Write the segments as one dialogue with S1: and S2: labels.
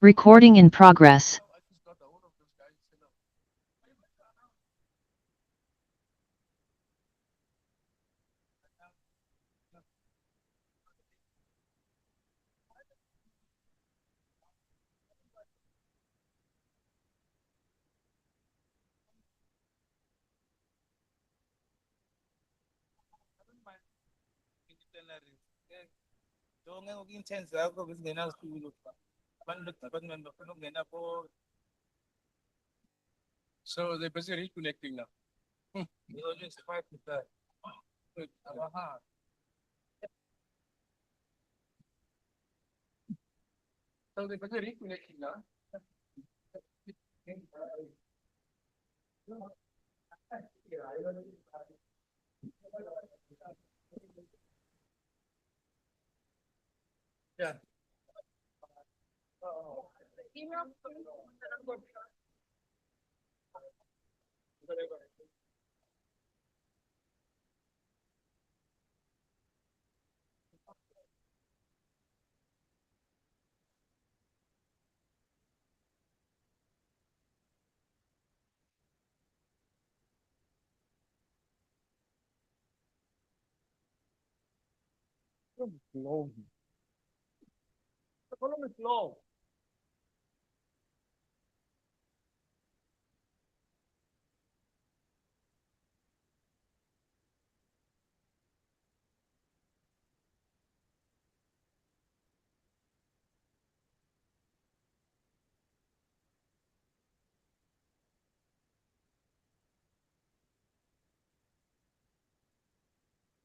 S1: Recording in progress.
S2: So they're busy reconnecting now. So they're busy reconnecting now. Yeah. Long. The column is long.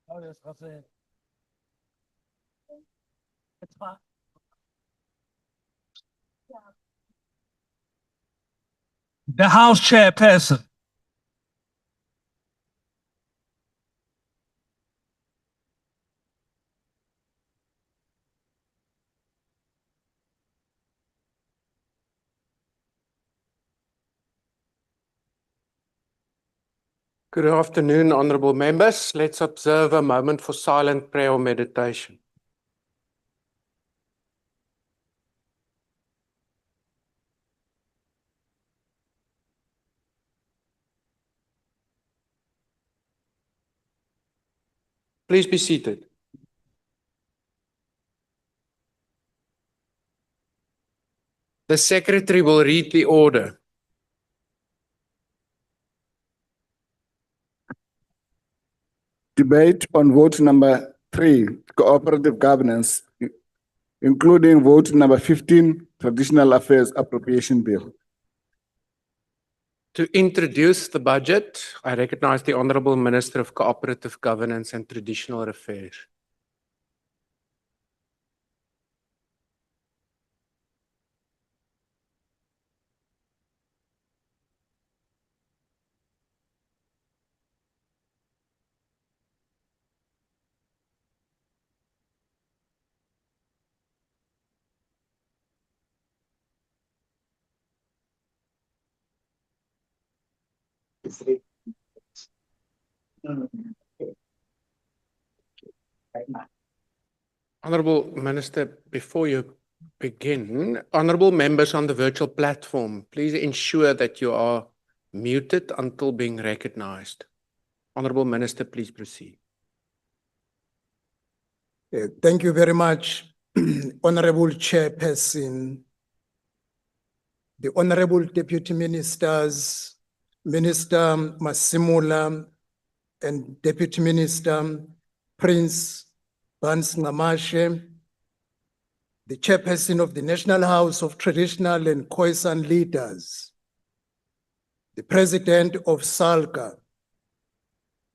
S2: Oh, yes, that's it. It's fine. The House Chairperson.
S3: Good afternoon, honorable members. Let's observe a moment for silent prayer or meditation. Please be seated. The secretary will read the order.
S4: Debate on vote number 3, cooperative governance, including vote number 15, traditional affairs appropriation bill.
S3: To introduce the budget, I recognize the Honorable Minister of Cooperative Governance and Traditional Affairs. Honorable Minister, before you begin, honorable members on the virtual platform, please ensure that you are muted until being recognized. Honorable Minister, please proceed.
S5: Thank you very much, Honorable Chairperson, the Honorable Deputy Ministers, Minister Masimula, and Deputy Minister Prince Bans Ngamashe, the Chairperson of the National House of Traditional and Khoisan Leaders, the President of SALCA,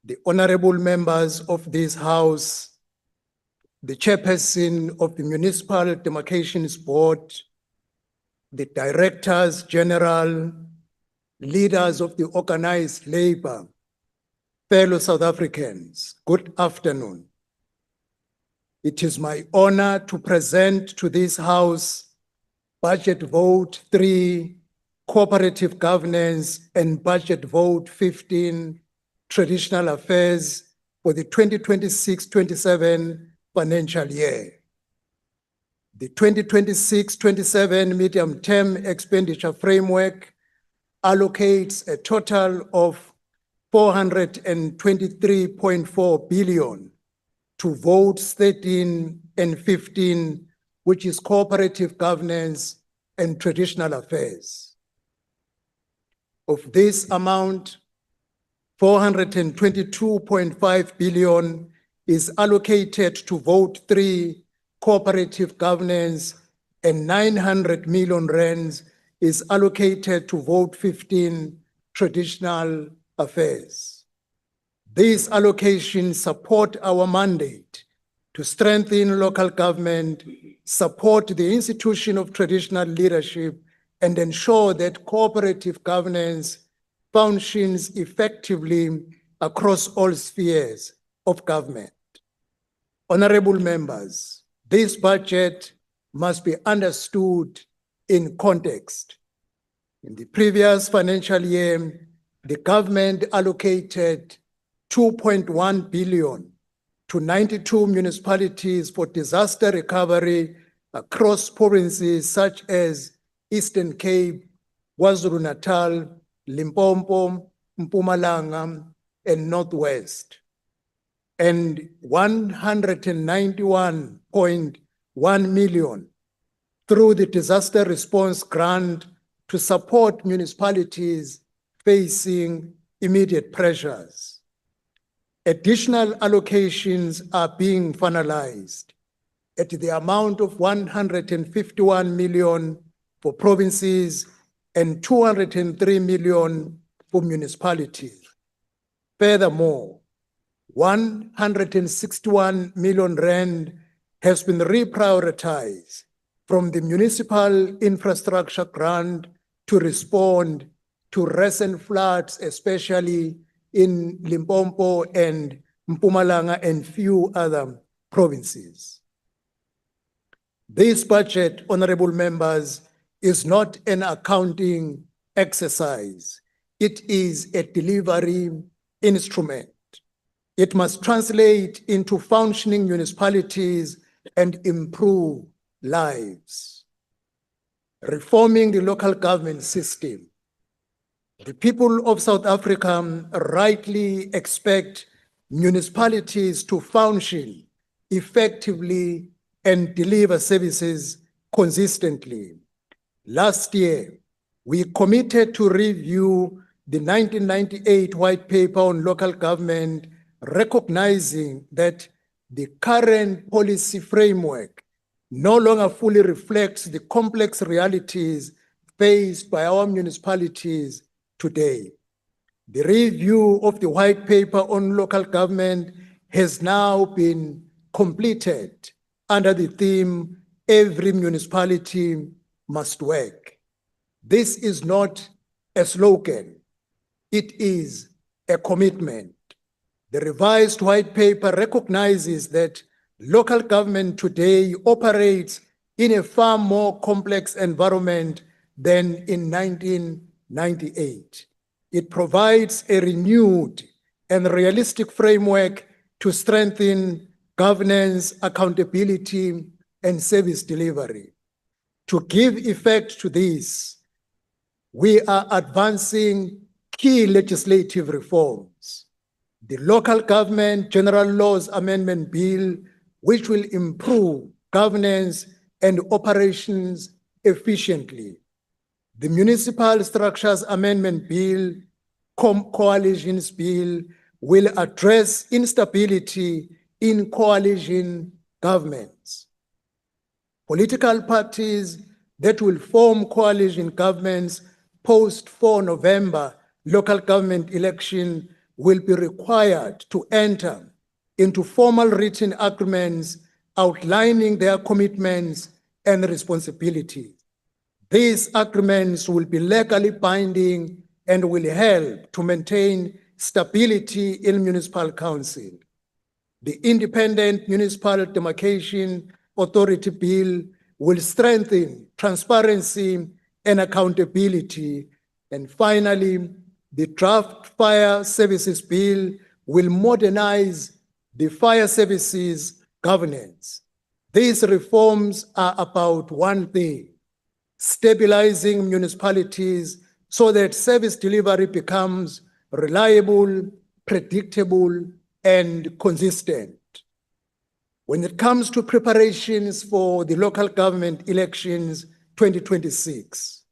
S5: the Honorable members of this House, the Chairperson of the Municipal Demarcations Board, the Directors General, leaders of the organized labor, fellow South Africans, good afternoon. It is my honor to present to this House Budget Vote 3, Cooperative Governance, and Budget Vote 15, Traditional Affairs for the 2026-27 financial year. The 2026-27 medium-term expenditure framework allocates a total of 423.4 billion to votes 13 and 15, which is cooperative governance and traditional affairs. Of this amount, 422.5 billion is allocated to vote 3, cooperative governance, and 900 million rands is allocated to vote 15, traditional affairs. These allocations support our mandate to strengthen local government, support the institution of traditional leadership, and ensure that cooperative governance functions effectively across all spheres of government. Honorable members, this budget must be understood in context. In the previous financial year, the government allocated 2.1 billion to 92 municipalities for disaster recovery across provinces such as Eastern Cape, KwaZulu-Natal, Limpopo, Mpumalanga, and Northwest, and 191.1 million through the disaster response grant to support municipalities facing immediate pressures. Additional allocations are being finalized at the amount of 151 million for provinces and 203 million for municipalities. Furthermore, 161 million rand has been reprioritized from the municipal infrastructure grant to respond to recent floods, especially in Limpopo and Mpumalanga and few other provinces. This budget, honorable members, is not an accounting exercise. It is a delivery instrument. It must translate into functioning municipalities and improve lives. Reforming the local government system. The people of South Africa rightly expect municipalities to function effectively and deliver services consistently. Last year, we committed to review the 1998 White Paper on Local Government, recognizing that the current policy framework no longer fully reflects the complex realities faced by our municipalities today. The review of the White Paper on Local Government has now been completed under the theme, Every Municipality Must Work. This is not a slogan, it is a commitment. The revised White Paper recognizes that local government today operates in a far more complex environment than in 1998. It provides a renewed and realistic framework to strengthen governance, accountability, and service delivery. To give effect to this, we are advancing key legislative reforms. The Local Government General Laws Amendment Bill, which will improve governance and operations efficiently. The Municipal Structures Amendment Bill, Coalitions Bill, will address instability in coalition governments. Political parties that will form coalition governments post 4 November local government election will be required to enter into formal written agreements outlining their commitments and responsibilities. These agreements will be legally binding and will help to maintain stability in municipal council. The Independent Municipal Demarcation Authority Bill will strengthen transparency and accountability. And finally, the Draft Fire Services Bill will modernize the fire services governance. These reforms are about one thing: stabilizing municipalities so that service delivery becomes reliable, predictable, and consistent. When it comes to preparations for the local government elections 2026,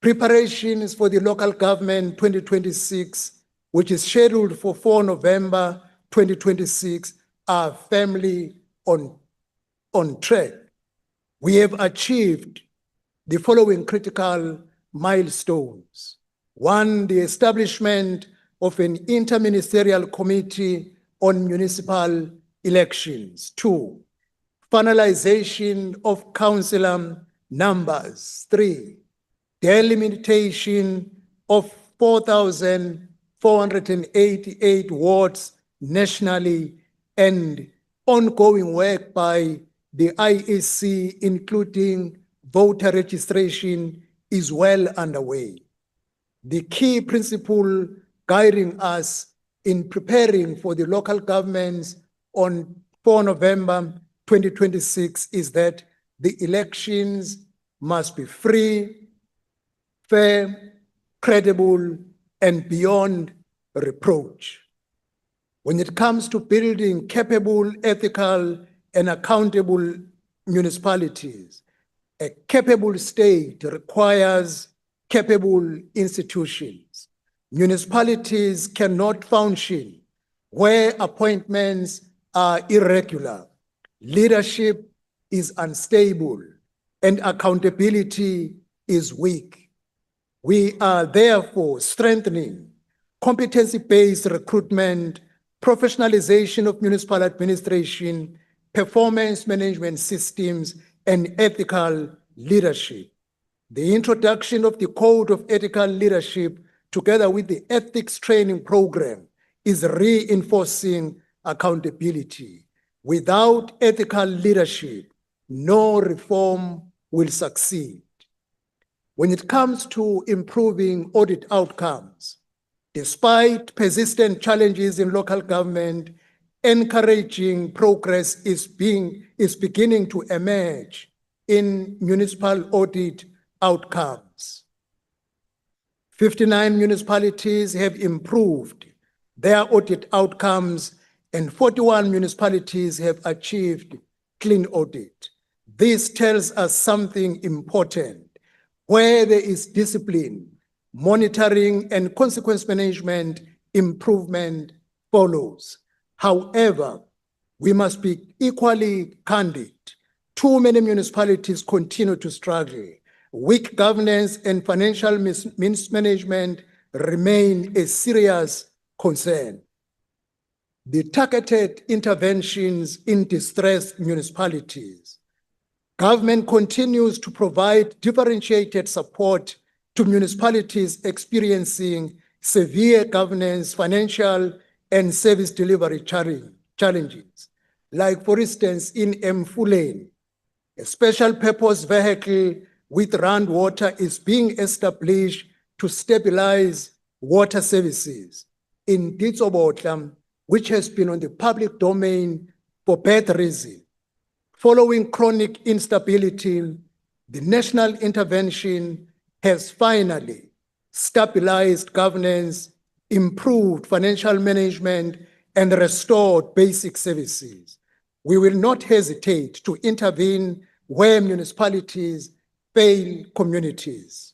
S5: preparations for the local government 2026, which is scheduled for 4 November 2026, are firmly on track. We have achieved the following critical milestones. One, the establishment of an interministerial committee on municipal elections. Two, finalization of councillor numbers. Three, delimitation of 4,488 wards nationally, and ongoing work by the IEC, including voter registration, is well underway. The key principle guiding us in preparing for the local governments on 4 November 2026 is that the elections must be free, fair, credible, and beyond reproach. When it comes to building capable, ethical, and accountable municipalities, a capable state requires capable institutions. Municipalities cannot function where appointments are irregular, leadership is unstable, and accountability is weak. We are therefore strengthening competency-based recruitment, professionalization of municipal administration, performance management systems, and ethical leadership. The introduction of the Code of Ethical Leadership, together with the ethics training program, is reinforcing accountability. Without ethical leadership, no reform will succeed. When it comes to improving audit outcomes, despite persistent challenges in local government, encouraging progress is beginning to emerge in municipal audit outcomes. 59 municipalities have improved their audit outcomes, and 41 municipalities have achieved clean audit. This tells us something important. Where there is discipline, monitoring, and consequence management, improvement follows. However, we must be equally candid. Too many municipalities continue to struggle. Weak governance and financial mismanagement remain a serious concern. The targeted interventions in distressed municipalities. Government continues to provide differentiated support to municipalities experiencing severe governance, financial, and service delivery challenges. Like, for instance, in Mfuleni, a special purpose vehicle with Rand Water is being established to stabilize water services. In Ditsobotla, which has been on the public domain for bad reason, following chronic instability, the national intervention has finally stabilized governance, improved financial management, and restored basic services. We will not hesitate to intervene where municipalities fail communities.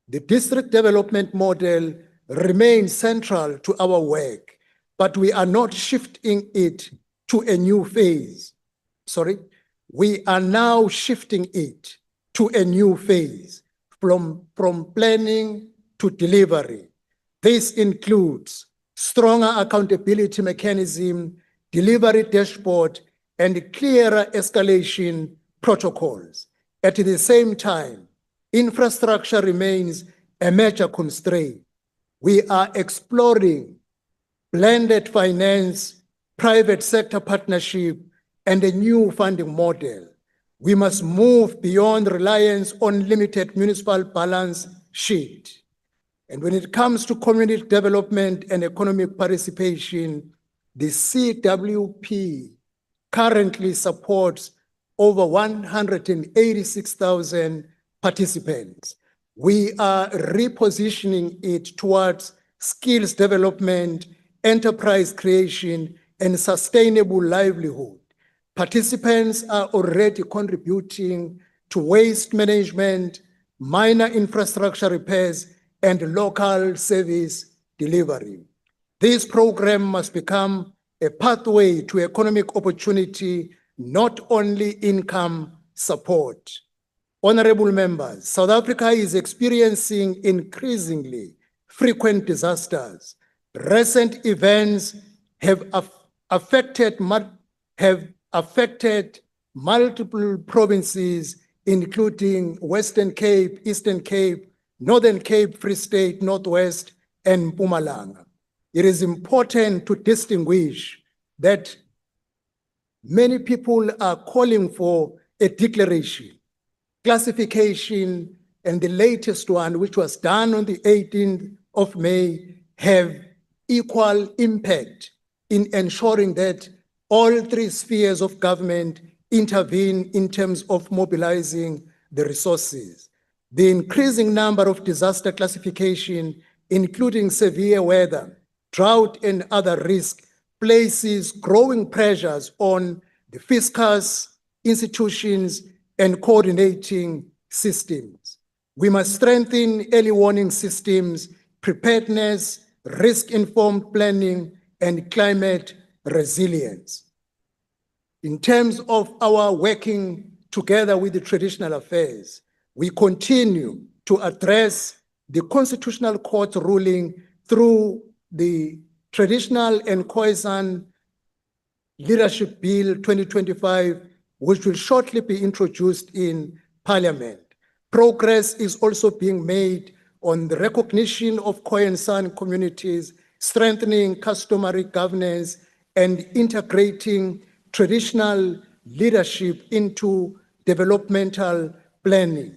S5: The district development model remains central to our work, but we are not shifting it to a new phase. We are now shifting it to a new phase from planning to delivery. This includes stronger accountability mechanism, delivery dashboard, and clearer escalation protocols. At the same time, infrastructure remains a major constraint. We are exploring blended finance, private sector partnership, and a new funding model. We must move beyond reliance on limited municipal balance sheet. And when it comes to community development and economic participation, the CWP currently supports over 186,000 participants. We are repositioning it towards skills development, enterprise creation, and sustainable livelihood. Participants are already contributing to waste management, minor infrastructure repairs, and local service delivery. This program must become a pathway to economic opportunity, not only income support. Honorable members, South Africa is experiencing increasingly frequent disasters. Recent events have affected multiple provinces, including Western Cape, Eastern Cape, Northern Cape, Free State, Northwest, and Mpumalanga. It is important to distinguish that many people are calling for a declaration, classification, and the latest one, which was done on the 18th of May, have equal impact in ensuring that all three spheres of government intervene in terms of mobilizing the resources. The increasing number of disaster classification, including severe weather, drought, and other risks, places growing pressures on the fiscus, institutions, and coordinating systems. We must strengthen early warning systems, preparedness, risk-informed planning, and climate resilience. In terms of our working together with the traditional affairs, we continue to address the Constitutional Court ruling through the Traditional and Khoisan Leadership Bill 2025, which will shortly be introduced in Parliament. Progress is also being made on the recognition of Khoisan communities, strengthening customary governance, and integrating traditional leadership into developmental planning.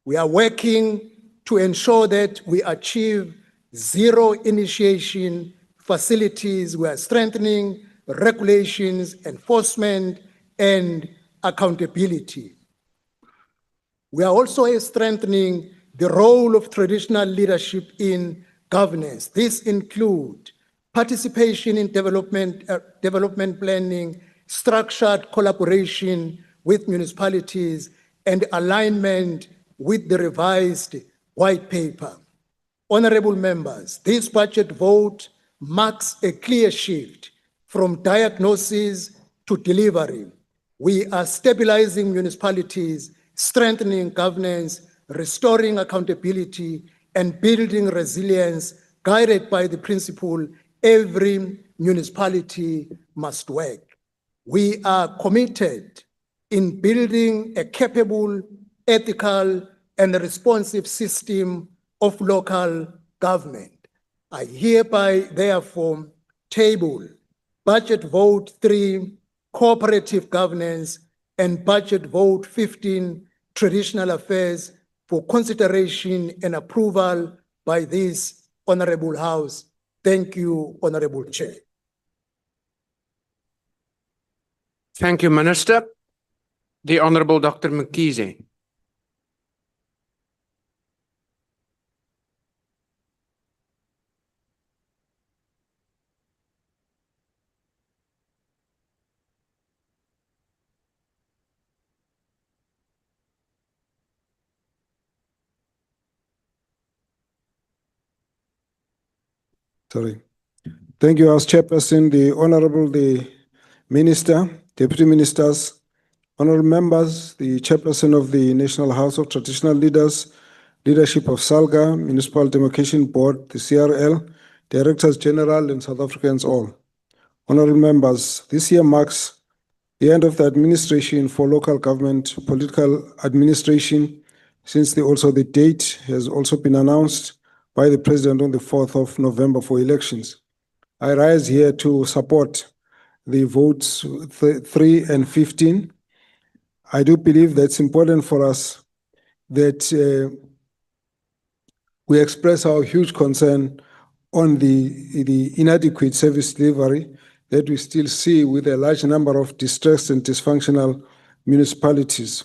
S5: We are working to ensure that we achieve zero initiation facilities. We are strengthening regulations, enforcement, and accountability. We are also strengthening the role of traditional leadership in governance. This includes participation in development planning, structured collaboration with municipalities, and alignment with the revised white paper. Honorable members, this budget vote marks a clear shift from diagnosis to delivery. We are stabilizing municipalities, strengthening governance, restoring accountability, and building resilience, guided by the principle every municipality must work. We are committed in building a capable, ethical, and responsive system of local government. I hereby, therefore, table Budget Vote 3, Cooperative Governance, and Budget Vote 15, Traditional Affairs, for consideration and approval by this Honorable House. Thank you, Honorable Chair.
S3: Thank you, Minister. The Honorable Dr. Mkhize.
S6: Sorry. Thank you, House Chairperson, the Minister, Deputy Ministers, Honorable Members, the Chairperson of the National House of Traditional Leaders, Leadership of SALGA, Municipal Demarcation Board, the CRL, Directors General, and South Africans all. Honorable Members, this year marks the end of the administration for local government political administration, since the date has also been announced by the President on the 4th of November for elections. I rise here to support the votes 3 and 15. I do believe that it's important for us that we express our huge concern on the inadequate service delivery that we still see with a large number of distressed and dysfunctional municipalities.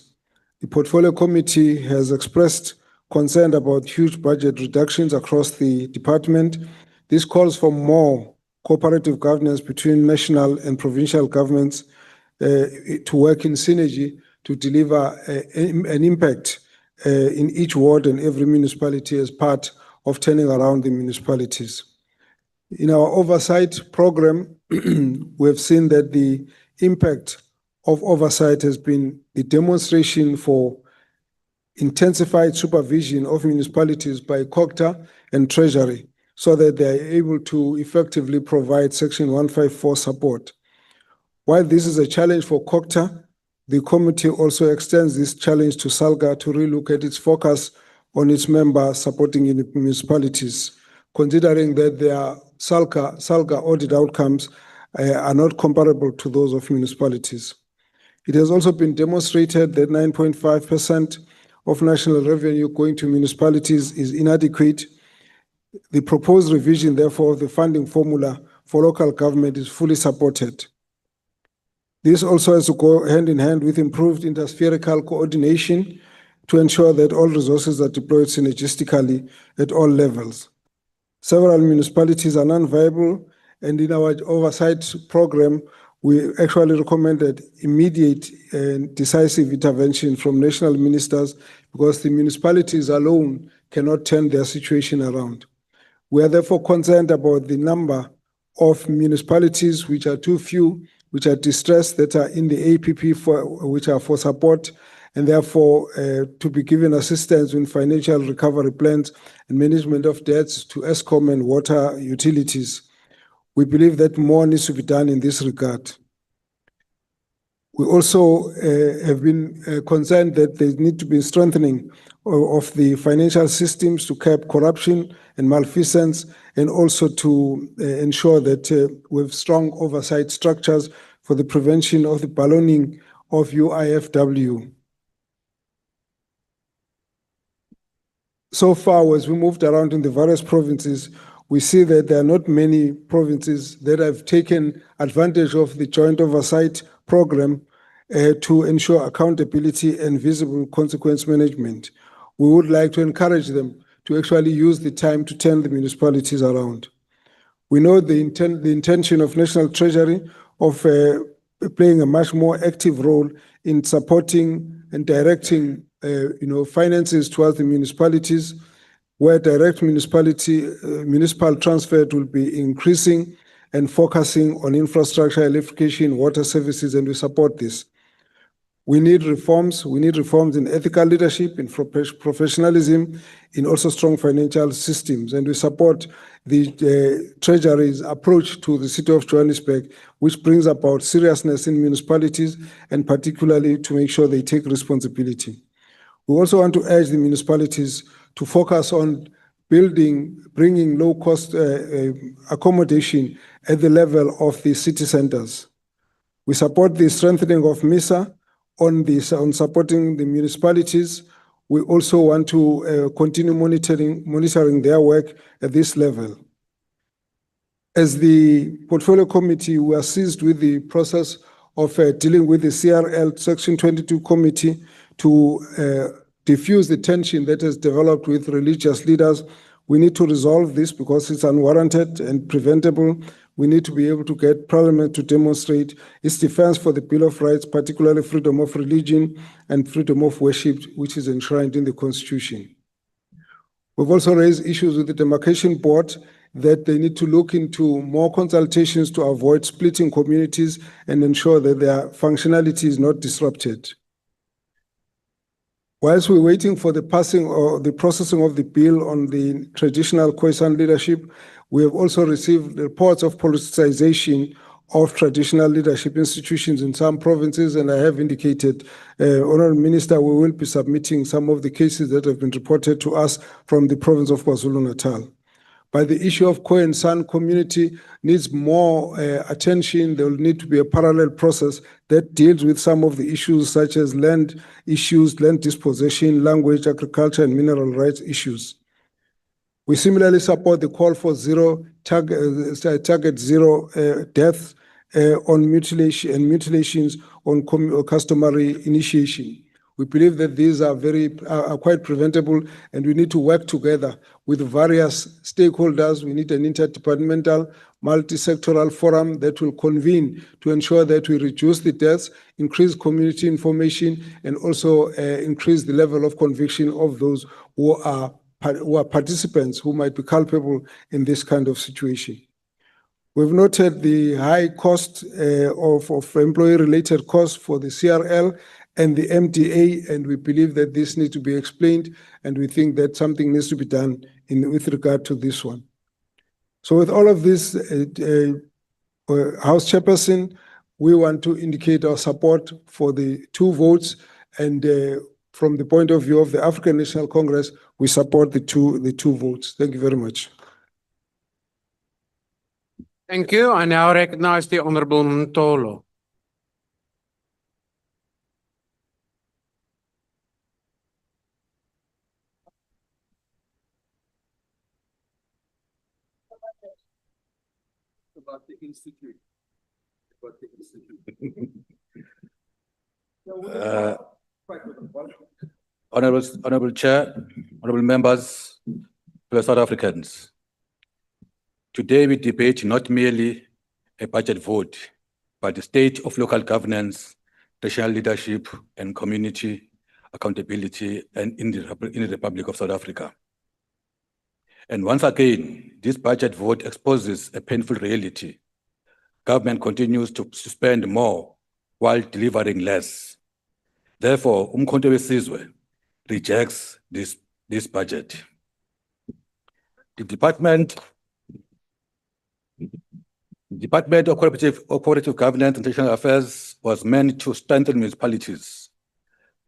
S6: The Portfolio Committee has expressed concern about huge budget reductions across the department. This calls for more cooperative governance between national and provincial governments to work in synergy to deliver an impact in each ward and every municipality as part of turning around the municipalities. In our oversight program, we have seen that the impact of oversight has been the demonstration for intensified supervision of municipalities by COCTA and Treasury so that they are able to effectively provide Section 154 support. While this is a challenge for COCTA, the committee also extends this challenge to SALGA to relook at its focus on its members supporting municipalities, considering that their SALGA audit outcomes are not comparable to those of municipalities. It has also been demonstrated that 9.5% of national revenue going to municipalities is inadequate. The proposed revision, therefore, of the funding formula for local government is fully supported. This also has to go hand in hand with improved interspherical coordination to ensure that all resources are deployed synergistically at all levels. Several municipalities are non-viable, and in our oversight program, we actually recommended immediate and decisive intervention from national ministers because the municipalities alone cannot turn their situation around. We are therefore concerned about the number of municipalities which are too few, which are distressed, that are in the APP which are for support, and therefore to be given assistance in financial recovery plans and management of debts to ESCOM and water utilities. We believe that more needs to be done in this regard. We also have been concerned that there need to be strengthening of the financial systems to curb corruption and malfeasance, and also to ensure that we have strong oversight structures for the prevention of the ballooning of UIFW. So far, as we moved around in the various provinces, we see that there are not many provinces that have taken advantage of the joint oversight program to ensure accountability and visible consequence management. We would like to encourage them to actually use the time to turn the municipalities around. We know the intention of National Treasury of playing a much more active role in supporting and directing finances towards the municipalities, where direct municipal transfer will be increasing and focusing on infrastructure, electrification, water services, and we support this. We need reforms. We need reforms in ethical leadership, in professionalism, in also strong financial systems. And we support the Treasury's approach to the city of Johannesburg, which brings about seriousness in municipalities, and particularly to make sure they take responsibility. We also want to urge the municipalities to focus on bringing low-cost accommodation at the level of the city centers. We support the strengthening of MISA on supporting the municipalities. We also want to continue monitoring their work at this level. As the Portfolio Committee, we are seized with the process of dealing with the CRL Section 22 Committee to diffuse the tension that has developed with religious leaders. We need to resolve this because it's unwarranted and preventable. We need to be able to get Parliament to demonstrate its defense for the Bill of Rights, particularly freedom of religion and freedom of worship, which is enshrined in the Constitution. We've also raised issues with the Demarcation Board that they need to look into more consultations to avoid splitting communities and ensure that their functionality is not disrupted. Whilst we're waiting for the passing or the processing of the bill on the traditional Khoisan leadership, we have also received reports of politicization of traditional leadership institutions in some provinces, and I have indicated, Honourable Minister, we will be submitting some of the cases that have been reported to us from the province of KwaZulu-Natal. But the issue of Khoi and San community needs more attention. There will need to be a parallel process that deals with some of the issues such as land issues, land dispossession, language, agriculture, and mineral rights issues. We similarly support the call for target zero deaths on mutilation and mutilations on customary initiation. We believe that these are quite preventable, and we need to work together with various stakeholders. We need an interdepartmental, multi-sectoral forum that will convene to ensure that we reduce the deaths, increase community information, and also increase the level of conviction of those who are participants who might be culpable in this kind of situation. We've noted the high cost of employee-related costs for the CRL and the MDA, and we believe that this needs to be explained, and we think that something needs to be done with regard to this one. So with all of this, House Chairperson, we want to indicate our support for the two votes, and from the point of view of the African National Congress, we support the two votes. Thank you very much.
S3: Thank you. I now recognize the Honorable Mtolo.
S7: Honorable Chair, honorable members, fellow South Africans. Today we debate not merely a budget vote, but the state of local governance, national leadership, and community accountability in the Republic of South Africa. And once again, this budget vote exposes a painful reality. Government continues to spend more while delivering less. Therefore, Umkhonto weSizwe rejects this budget. The Department of Cooperative Governance and International Affairs was meant to strengthen municipalities,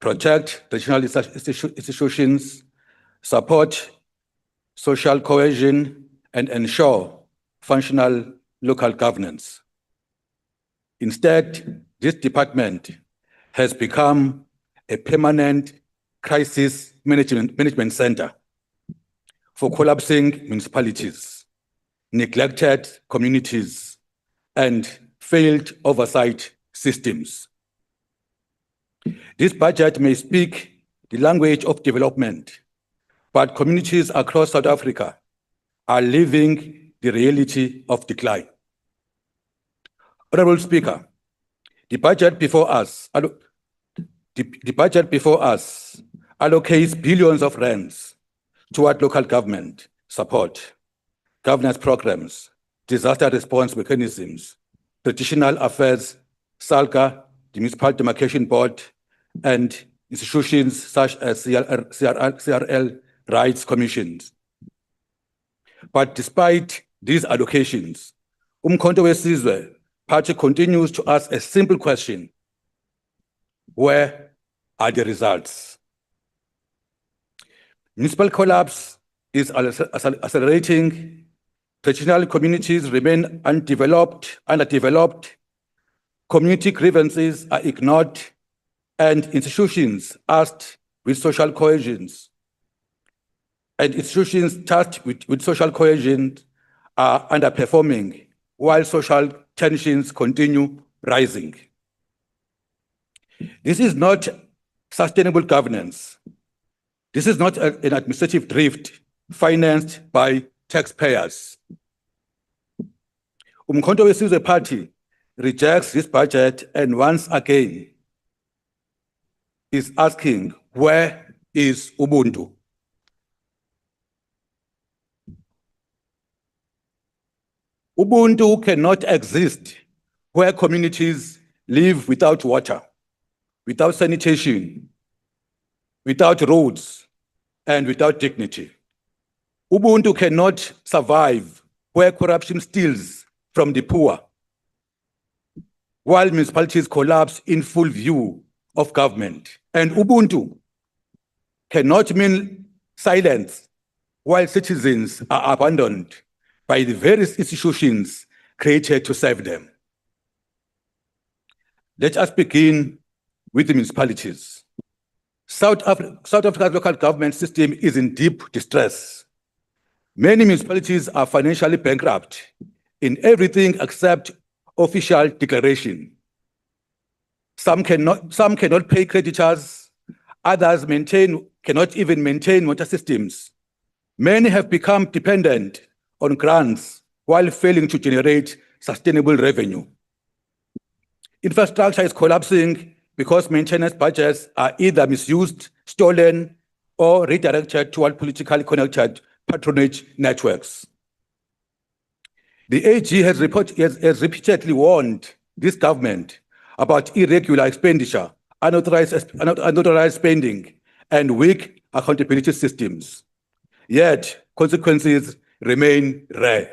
S7: protect traditional institutions, support social cohesion, and ensure functional local governance. Instead, this department has become a permanent crisis management center for collapsing municipalities, neglected communities, and failed oversight systems. This budget may speak the language of development, but communities across South Africa are living the reality of decline. Honorable Speaker, the budget before us allocates billions of rands toward local government support, governance programs, disaster response mechanisms, traditional affairs, SALCA, the Municipal Demarcation Board, and institutions such as CRL rights commissions. But despite these allocations, Umkhonto weSizwe Party continues to ask a simple question: where are the results? Municipal collapse is accelerating. Traditional communities remain underdeveloped. Community grievances are ignored, and institutions tasked with social cohesion are underperforming, while social tensions continue rising. This is not sustainable governance. This is not an administrative drift financed by taxpayers. Umkhonto weSizwe Party rejects this budget and once again is asking, where is Ubuntu? Ubuntu cannot exist where communities live without water, without sanitation, without roads, and without dignity. Ubuntu cannot survive where corruption steals from the poor, while municipalities collapse in full view of government. And Ubuntu cannot mean silence while citizens are abandoned by the various institutions created to serve them. Let us begin with the municipalities. South Africa's local government system is in deep distress. Many municipalities are financially bankrupt in everything except official declaration. Some cannot pay creditors, others cannot even maintain water systems. Many have become dependent on grants while failing to generate sustainable revenue. Infrastructure is collapsing because maintenance budgets are either misused, stolen, or redirected toward politically connected patronage networks. The AG has repeatedly warned this government about irregular expenditure, unauthorized spending, and weak accountability systems. Yet, consequences remain rare.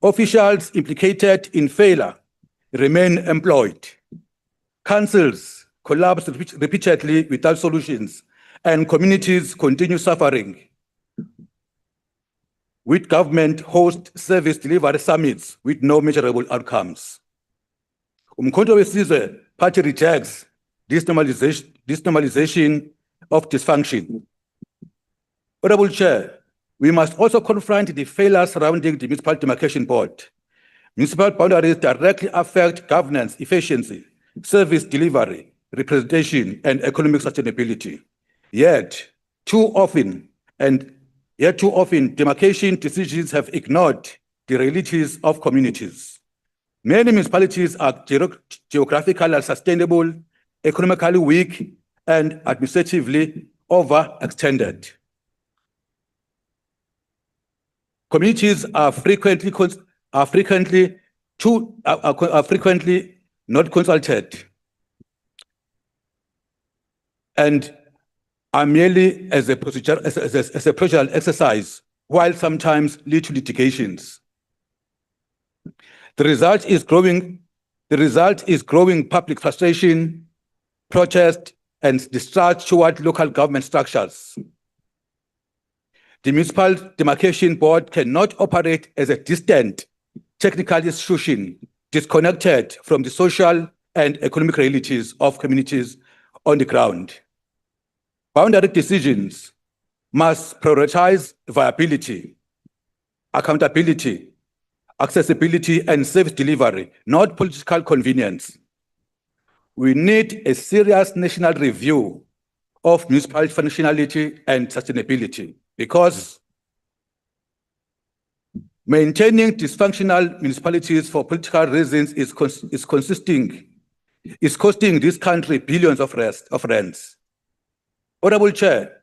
S7: Officials implicated in failure remain employed. Councils collapse repeatedly without solutions, and communities continue suffering. With government host service delivery summits with no measurable outcomes. Umkhonto weSizwe party rejects this normalization of dysfunction. Honorable Chair, we must also confront the failures surrounding the Municipal Demarcation Board. Municipal boundaries directly affect governance efficiency, service delivery, representation, and economic sustainability. Yet too often, demarcation decisions have ignored the realities of communities. Many municipalities are geographically unsustainable, economically weak, and administratively overextended. Communities are frequently not consulted and are merely as a procedural exercise, while sometimes lead to litigations. The result is growing public frustration, protest, and distrust toward local government structures. The Municipal Demarcation Board cannot operate as a distant technical institution disconnected from the social and economic realities of communities on the ground. Boundary decisions must prioritize viability, accountability, accessibility, and service delivery, not political convenience. We need a serious national review of municipal functionality and sustainability, because maintaining dysfunctional municipalities for political reasons is costing this country billions of rands. Honorable Chair,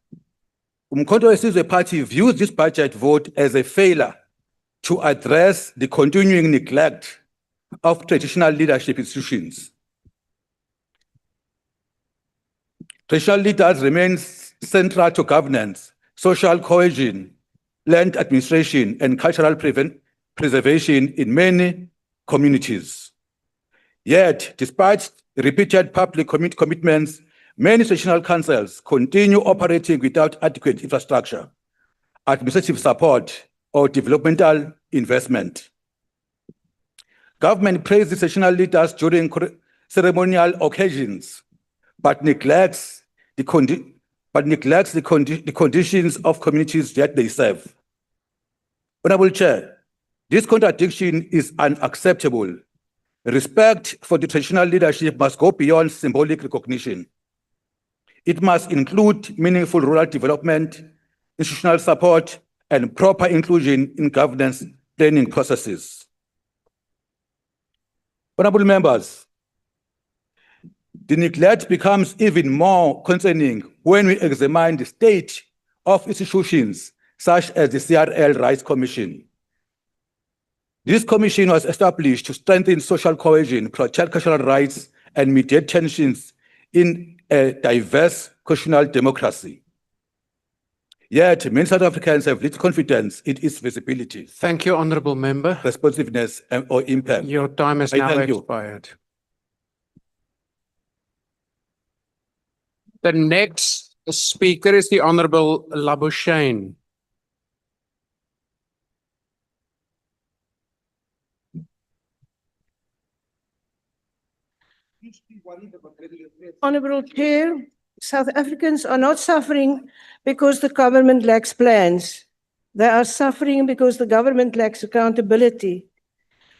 S7: Umkhonto weSizwe Party views this budget vote as a failure to address the continuing neglect of traditional leadership institutions. Traditional leaders remain central to governance, social cohesion, land administration, and cultural preservation in many communities. Yet, despite repeated public commitments, many traditional councils continue operating without adequate infrastructure, administrative support, or developmental investment. Government praises traditional leaders during ceremonial occasions, but neglects the conditions of communities that they serve. Honorable Chair, this contradiction is unacceptable. Respect for the traditional leadership must go beyond symbolic recognition. It must include meaningful rural development, institutional support, and proper inclusion in governance planning processes. Honorable members, the neglect becomes even more concerning when we examine the state of institutions such as the CRL Rights Commission. This commission was established to strengthen social cohesion, protect cultural rights, and mediate tensions in a diverse constitutional democracy. Yet, many South Africans have little confidence in its visibility,
S3: Thank you, Honourable Member.
S7: responsiveness, or impact.
S3: Your time has
S7: I
S3: now
S7: thank you.
S3: expired. The next speaker is the Honourable Labuschagne.
S8: Honourable Chair, South Africans are not suffering because the government lacks plans. They are suffering because the government lacks accountability.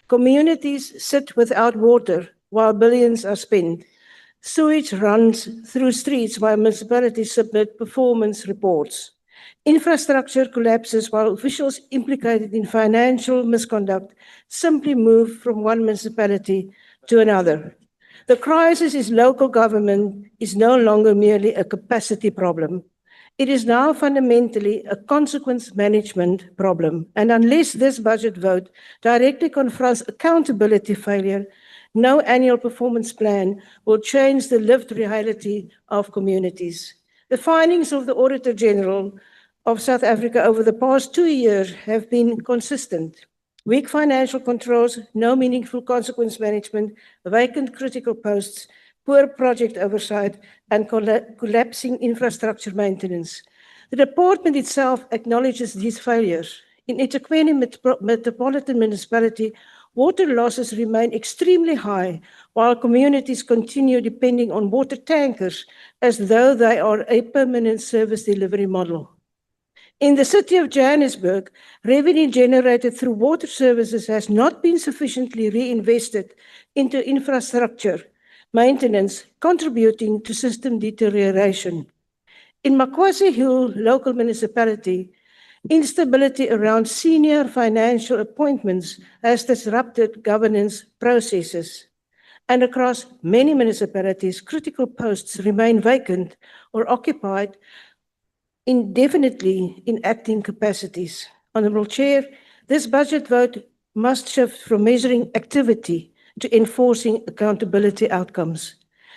S8: Communities sit without water while billions are spent. Sewage runs through streets while municipalities submit performance reports. Infrastructure collapses while officials implicated in financial misconduct simply move from one municipality to another. The crisis in local government is no longer merely a capacity problem. It is now fundamentally a consequence management problem. And unless this budget vote directly confronts accountability failure, no annual performance plan will change the lived reality of communities. The findings of the Auditor General of South Africa over the past 2 years have been consistent. Weak financial controls, no meaningful consequence management, vacant critical posts, poor project oversight, and collapsing infrastructure maintenance. The department itself acknowledges these failures. In eThekwini Metropolitan Municipality, water losses remain extremely high, while communities continue depending on water tankers as though they are a permanent service delivery model. In the city of Johannesburg, revenue generated through water services has not been sufficiently reinvested into infrastructure maintenance, contributing to system deterioration. In Makwasi Hill local municipality, instability around senior financial appointments has disrupted governance processes. And across many municipalities, critical posts remain vacant or occupied indefinitely in acting capacities. Honourable Chair, this budget vote must shift from measuring activity to enforcing accountability outcomes.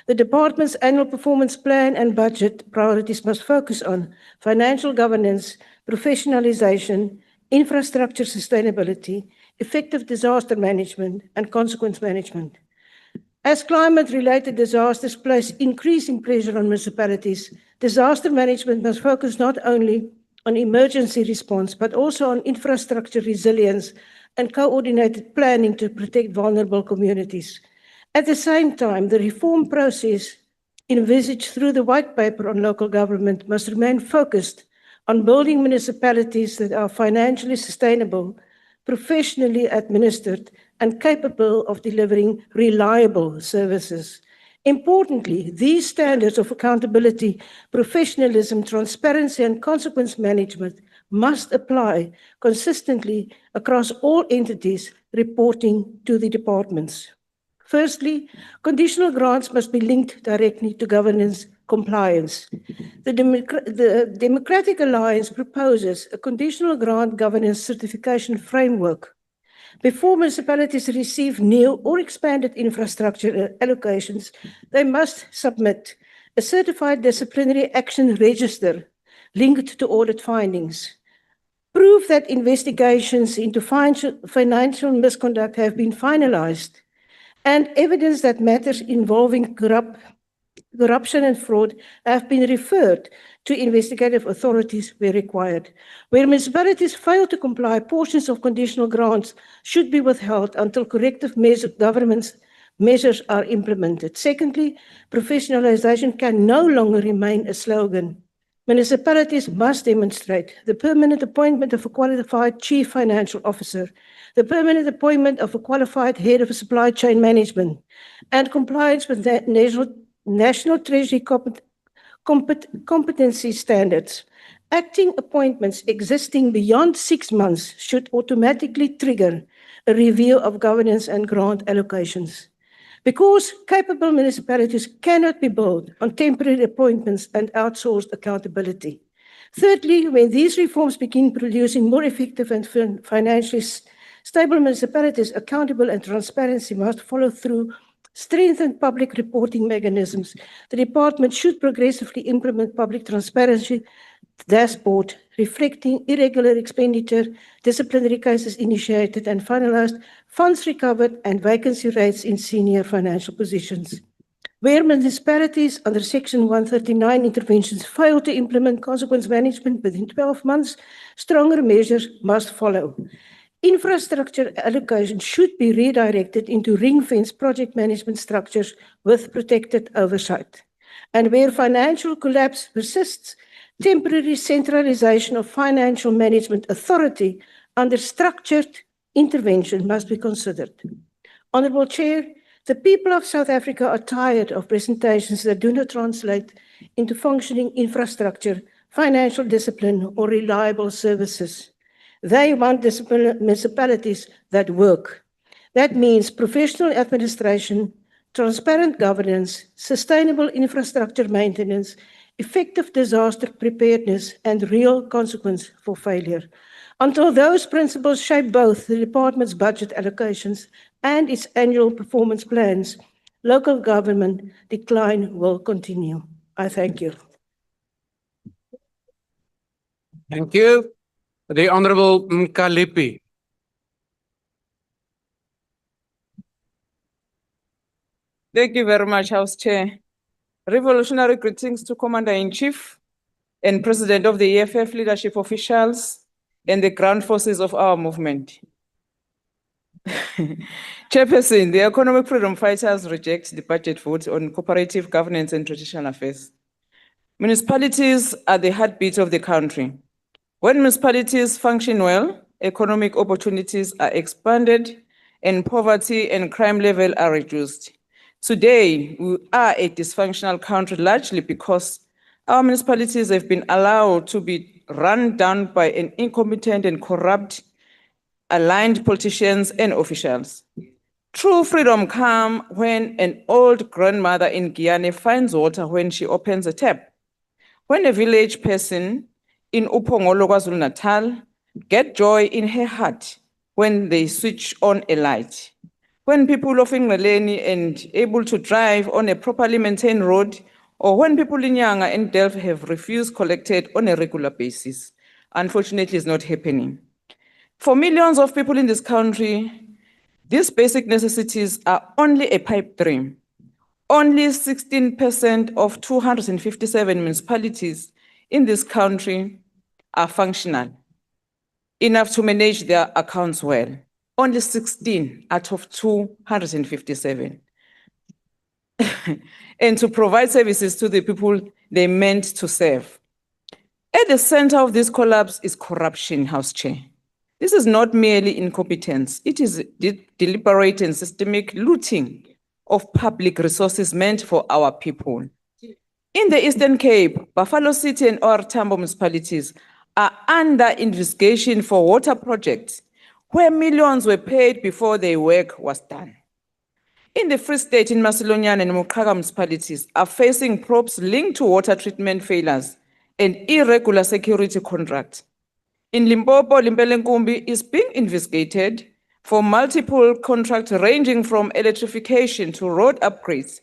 S8: The department's annual performance plan and budget priorities must focus on financial governance, professionalization, infrastructure sustainability, effective disaster management, and consequence management. As climate-related disasters place increasing pressure on municipalities, disaster management must focus not only on emergency response, but also on infrastructure resilience and coordinated planning to protect vulnerable communities. At the same time, the reform process envisaged through the white paper on local government must remain focused on building municipalities that are financially sustainable, professionally administered, and capable of delivering reliable services. Importantly, these standards of accountability, professionalism, transparency, and consequence management must apply consistently across all entities reporting to the departments. Firstly, conditional grants must be linked directly to governance compliance. The Democratic Alliance proposes a conditional grant governance certification framework. Before municipalities receive new or expanded infrastructure allocations, they must submit a certified disciplinary action register linked to audit findings. Proof that investigations into financial misconduct have been finalized, and evidence that matters involving corruption and fraud have been referred to investigative authorities where required. Where municipalities fail to comply, portions of conditional grants should be withheld until corrective government measures are implemented. Secondly, professionalization can no longer remain a slogan. Municipalities must demonstrate the permanent appointment of a qualified chief financial officer, the permanent appointment of a qualified head of supply chain management, and compliance with the National Treasury competency standards. Acting appointments existing beyond 6 months should automatically trigger a review of governance and grant allocations. Because capable municipalities cannot be built on temporary appointments and outsourced accountability. Thirdly, when these reforms begin producing more effective and financially stable municipalities, accountable and transparency must follow through strengthened public reporting mechanisms. The department should progressively implement public transparency dashboard reflecting irregular expenditure, disciplinary cases initiated and finalized, funds recovered, and vacancy rates in senior financial positions. Where municipalities under Section 139 interventions fail to implement consequence management within 12 months, stronger measures must follow. Infrastructure allocation should be redirected into ring-fence project management structures with protected oversight. And where financial collapse persists, temporary centralization of financial management authority under structured intervention must be considered. Honourable Chair, the people of South Africa are tired of presentations that do not translate into functioning infrastructure, financial discipline, or reliable services. They want municipalities that work. That means professional administration, transparent governance, sustainable infrastructure maintenance, effective disaster preparedness, and real consequence for failure. Until those principles shape both the department's budget allocations and its annual performance plans, local government decline will continue. I thank you.
S3: Thank you. The Honorable Mkalipi.
S9: Thank you very much, House Chair. Revolutionary greetings to Commander-in-Chief and President of the EFF leadership officials and the ground forces of our movement. Chairperson, the economic freedom fighters reject the budget vote on cooperative governance and traditional affairs. Municipalities are the heartbeat of the country. When municipalities function well, economic opportunities are expanded and poverty and crime level are reduced. Today, we are a dysfunctional country largely because our municipalities have been allowed to be run down by an incompetent and corrupt aligned politicians and officials. True freedom comes when an old grandmother in Guyana finds water when she opens a tap. When a village person in Upongolo, KwaZulu-Natal get joy in her heart when they switch on a light. When people of Ngeleni and able to drive on a properly maintained road, or when people in Nyanga and Delft have refused collected on a regular basis. Unfortunately, it's not happening. For millions of people in this country, these basic necessities are only a pipe dream. Only 16% of 257 municipalities in this country are functional, enough to manage their accounts well. Only 16 out of 257. And to provide services to the people they meant to serve. At the center of this collapse is corruption, House Chair. This is not merely incompetence, it is deliberate and systemic looting of public resources meant for our people. In the Eastern Cape, Buffalo City and OR Tambo municipalities are under investigation for water projects where millions were paid before their work was done. In the Free State, in Macedonian and Mukaga municipalities are facing probes linked to water treatment failures and irregular security contracts. In Limpopo, Limpopo is being investigated for multiple contracts ranging from electrification to road upgrades,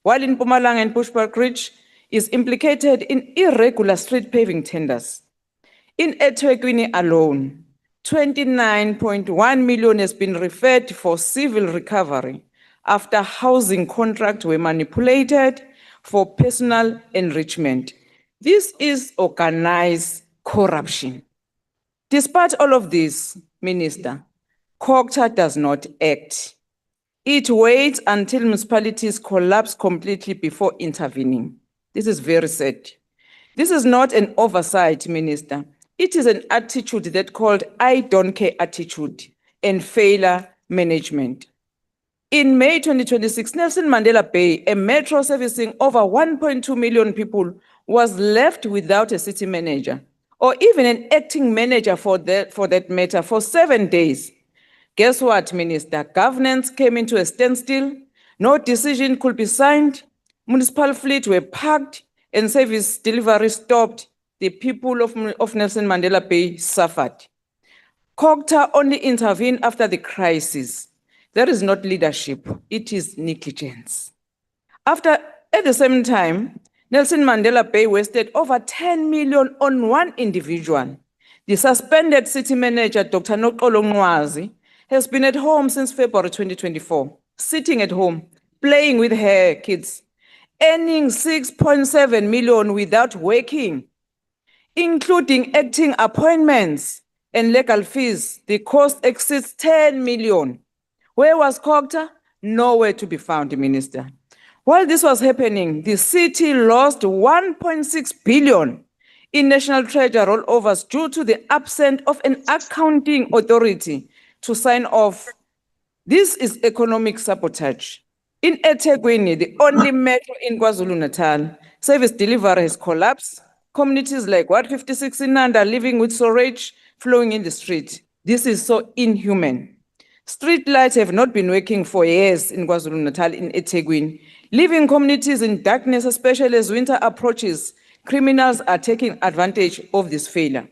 S9: while in Mpumalanga and Bushbuck Ridge is implicated in irregular street paving tenders. In eThekwini alone, 29.1 million has been referred for civil recovery after housing contracts were manipulated for personal enrichment. This is organized corruption. Despite all of this, Minister, Cooperative does not act. It waits until municipalities collapse completely before intervening. This is very sad. This is not an oversight, Minister. It is an attitude that called I don't care attitude and failure management. In May 2026, Nelson Mandela Bay, a metro servicing over 1.2 million people, was left without a city manager or even an acting manager for that matter for 7 days. Guess what, Minister? Governance came into a standstill, no decision could be signed, municipal fleet were parked and service delivery stopped. The people of Nelson Mandela Bay suffered. Cooperative only intervened after the crisis. That is not leadership, it is negligence. At the same time, Nelson Mandela Bay wasted over 10 million on one individual. The suspended city manager, Dr. Nokolo Nwazi, has been at home since February 2024, sitting at home, playing with her kids, earning 6.7 million without working, including acting appointments and legal fees. The cost exceeds 10 million. Where was Cooperative? Nowhere to be found, Minister. While this was happening, the city lost 1.6 billion in national treasure rollovers due to the absence of an accounting authority to sign off. This is economic sabotage. In eThekwini, the only metro in KwaZulu-Natal, service delivery has collapsed. Communities like Ward 56 in Nanda living with sewage flowing in the street. This is so inhuman. Street lights have not been working for years in KwaZulu-Natal in eThekwini. Leaving communities in darkness, especially as winter approaches, criminals are taking advantage of this failure.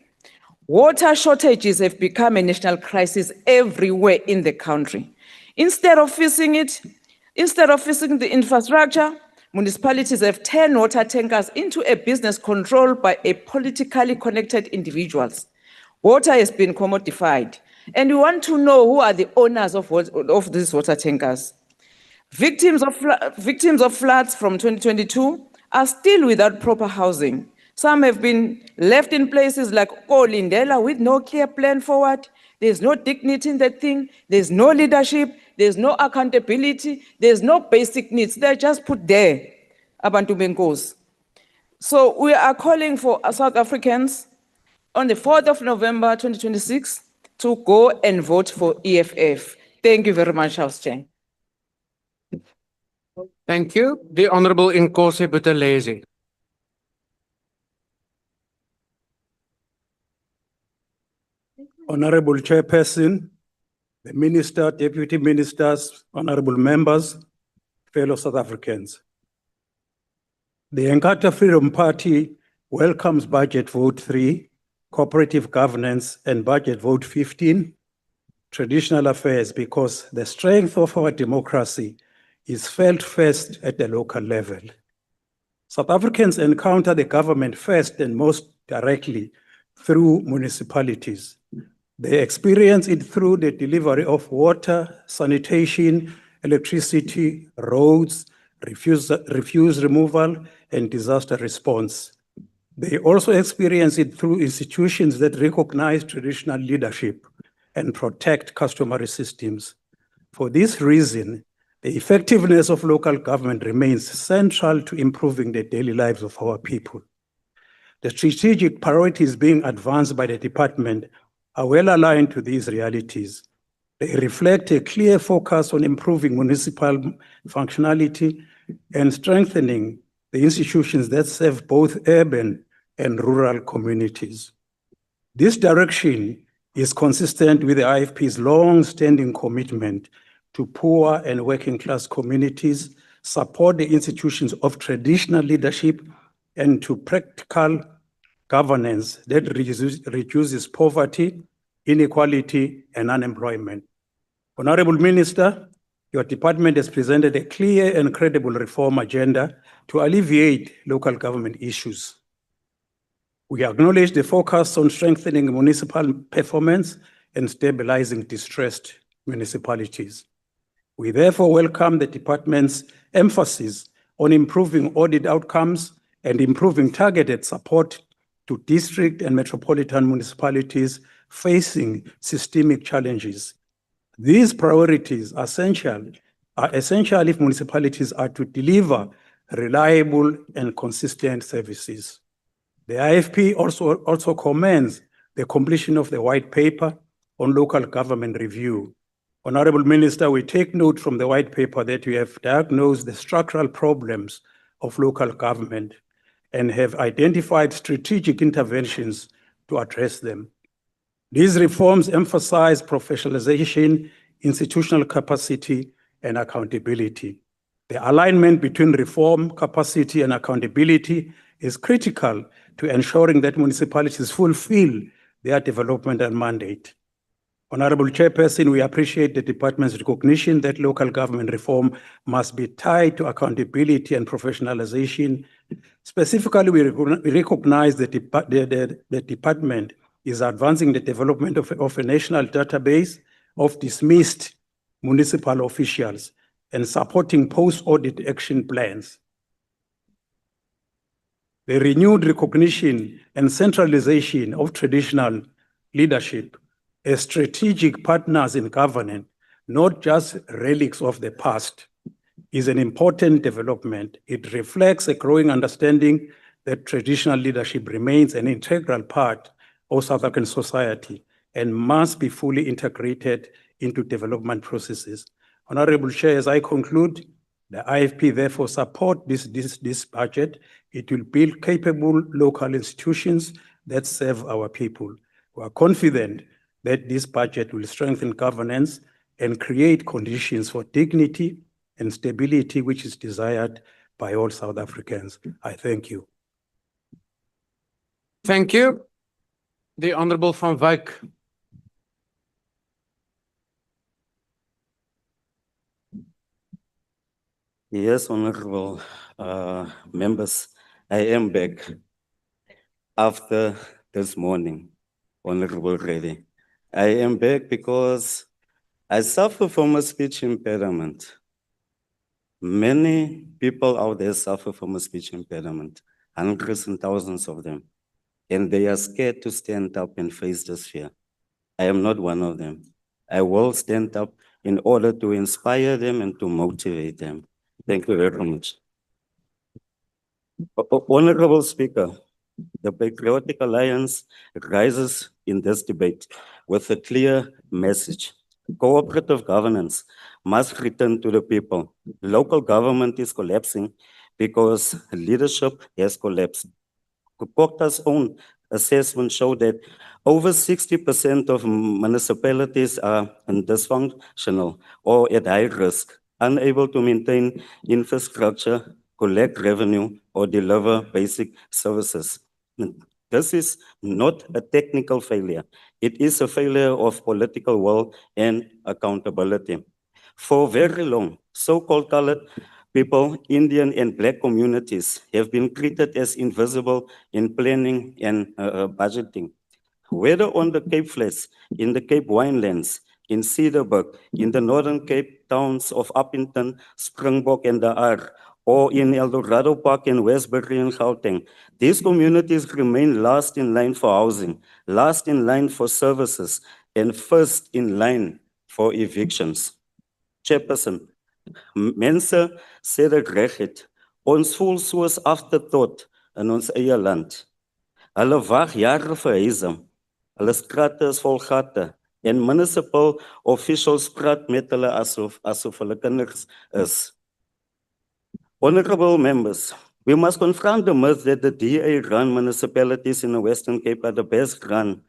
S9: Water shortages have become a national crisis everywhere in the country. Instead of fixing the infrastructure, municipalities have turned water tankers into a business controlled by a politically connected individuals. Water has been commodified, and we want to know who are the owners of these water tankers. Victims of floods from 2022 are still without proper housing. Some have been left in places like Olindela with no clear plan forward. There's no dignity in that thing. There's no leadership. There's no accountability. There's no basic needs. They're just put there. Abantu benkos. So we are calling for South Africans on the 4th of November 2026 to go and vote for EFF. Thank you very much, House Chair.
S3: Thank you. The Honorable Inkosi Buthelezi.
S10: Honorable Chairperson, the Minister, Deputy Ministers, Honorable Members, fellow South Africans. The Inkatha Freedom Party welcomes Budget Vote 3, Cooperative Governance, and Budget Vote 15, Traditional Affairs, because the strength of our democracy is felt first at the local level. South Africans encounter the government first and most directly through municipalities. They experience it through the delivery of water, sanitation, electricity, roads, refuse removal, and disaster response. They also experience it through institutions that recognize traditional leadership and protect customary systems. For this reason, the effectiveness of local government remains central to improving the daily lives of our people. The strategic priorities being advanced by the department are well aligned to these realities. They reflect a clear focus on improving municipal functionality and strengthening the institutions that serve both urban and rural communities. This direction is consistent with the IFP's long-standing commitment to poor and working-class communities, support the institutions of traditional leadership, and to practical governance that reduces poverty, inequality, and unemployment. Honorable Minister, your department has presented a clear and credible reform agenda to alleviate local government issues. We acknowledge the focus on strengthening municipal performance and stabilizing distressed municipalities. We therefore welcome the department's emphasis on improving audit outcomes and improving targeted support to district and metropolitan municipalities facing systemic challenges. These priorities are essential if municipalities are to deliver reliable and consistent services. The IFP also commends the completion of the white paper on local government review. Honorable Minister, we take note from the white paper that you have diagnosed the structural problems of local government and have identified strategic interventions to address them. These reforms emphasize professionalization, institutional capacity, and accountability. The alignment between reform, capacity, and accountability is critical to ensuring that municipalities fulfill their developmental mandate. Honorable Chairperson, we appreciate the department's recognition that local government reform must be tied to accountability and professionalization. Specifically, we recognize that the department is advancing the development of a national database of dismissed municipal officials and supporting post-audit action plans. The renewed recognition and centralization of traditional leadership as strategic partners in governance, not just relics of the past, is an important development. It reflects a growing understanding that traditional leadership remains an integral part of South African society and must be fully integrated into development processes. Honorable Chair, as I conclude, the IFP therefore support this budget. It will build capable local institutions that serve our people. We are confident that this budget will strengthen governance and create conditions for dignity and stability, which is desired by all South Africans. I thank you.
S3: Thank you. The Honorable Van Wyk.
S11: Yes, honorable members, I am back after this morning, honorable Reddy. I am back because I suffer from a speech impairment. Many people out there suffer from a speech impairment, hundreds and thousands of them, and they are scared to stand up and face this fear. I am not one of them. I will stand up in order to inspire them and to motivate them. Thank you very much. Honorable Speaker, the Patriotic Alliance rises in this debate with a clear message. Cooperative governance must return to the people. Local government is collapsing because leadership has collapsed. Coop's own assessment showed that over 60% of municipalities are dysfunctional or at high risk, unable to maintain infrastructure, collect revenue, or deliver basic services. This is not a technical failure. It is a failure of political will and accountability. For very long, so-called colored people, Indian and Black communities have been treated as invisible in planning and budgeting. Whether on the Cape Flats, in the Cape Winelands, in Cedarburg, in the Northern Cape towns of Uppington, Springbok and the R, or in El Dorado Park in Westbury and Gauteng, these communities remain last in line for housing, last in line for services, and first in line for evictions. Chairperson, mense sê dit reg het. Ons voel soos afterthought in ons eie land. Hulle wag jare vir huise. Hulle strate is vol gate en municipal officials praat met hulle asof hulle kinders is. Honorable members, we must confront the myth that the DA-run municipalities in the Western Cape are the best run.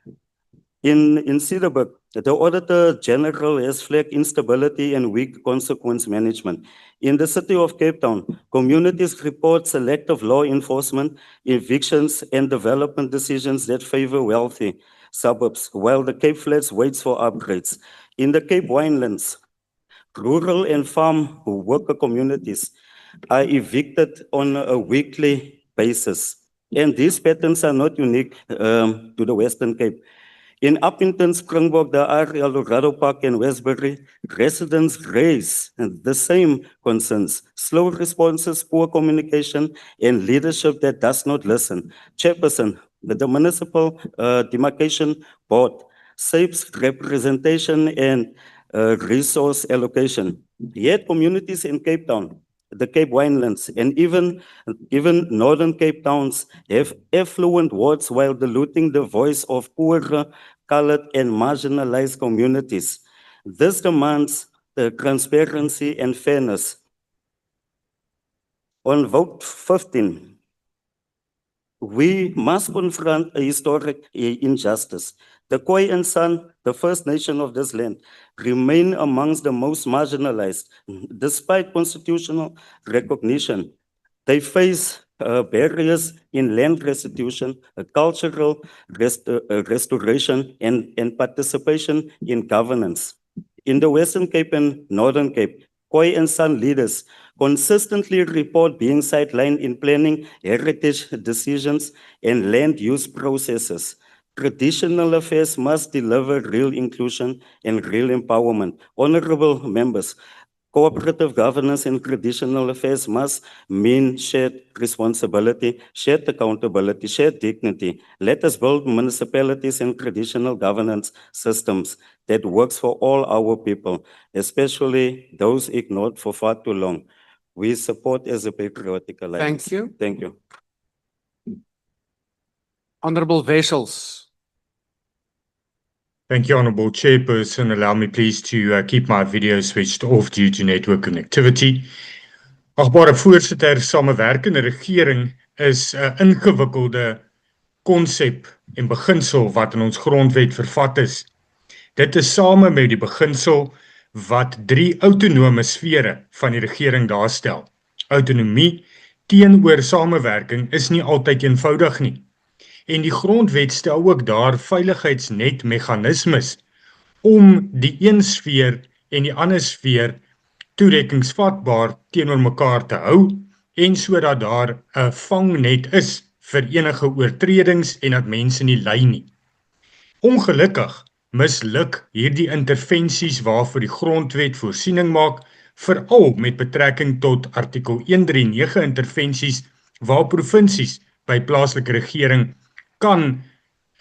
S11: In Cedarburg, the Auditor General has flagged instability and weak consequence management. In the city of Cape Town, communities report selective law enforcement, evictions, and development decisions that favor wealthy suburbs, while the Cape Flats waits for upgrades. In the Cape Winelands, rural and farm worker communities are evicted on a weekly basis. And these patterns are not unique to the Western Cape. In Uppington, Springbok, the R, El Dorado Park, and Westbury, residents raise the same concerns: slow responses, poor communication, and leadership that does not listen. Chairperson, the Municipal Demarcation Board shapes representation and resource allocation. Yet communities in Cape Town, the Cape Winelands, and even Northern Cape towns have affluent wards while diluting the voice of poorer, colored, and marginalized communities. This demands transparency and fairness. On vote 15, we must confront a historic injustice. The Khoi and San, the First Nation of this land, remain amongst the most marginalized. Despite constitutional recognition, they face barriers in land restitution, cultural restoration, and participation in governance. In the Western Cape and Northern Cape, Khoi and San leaders consistently report being sidelined in planning, heritage decisions, and land use processes. Traditional affairs must deliver real inclusion and real empowerment. Honorable members, cooperative governance and traditional affairs must mean shared responsibility, shared accountability, shared dignity. Let us build municipalities and traditional governance systems that works for all our people, especially those ignored for far too long. We support as a Patriotic Alliance.
S3: Thank you.
S11: Thank you.
S3: Honorable Wessels.
S12: Thank you, Honourable Chairperson. Allow me please to keep my video switched off due to network connectivity. Agbare voorsitter, samewerkende regering is 'n ingewikkelde konsep en beginsel wat in ons grondwet vervat is. Dit is same met die beginsel wat 3 autonome sfere van die regering daarstel. Autonomie teenoor samewerking is nie altyd eenvoudig nie. En die grondwet stel ook daar veiligheidsnetmeganismes om die een sfeer en die ander sfeer toerekkingsvatbaar teenoor mekaar te hou en sodat daar 'n vangnet is vir enige oortredings en dat mense nie ly nie. Ongelukkig misluk hierdie intervensies waarvoor die grondwet voorsiening maak, veral met betrekking tot artikel 139 intervensies waar provinsies by plaaslike regering kan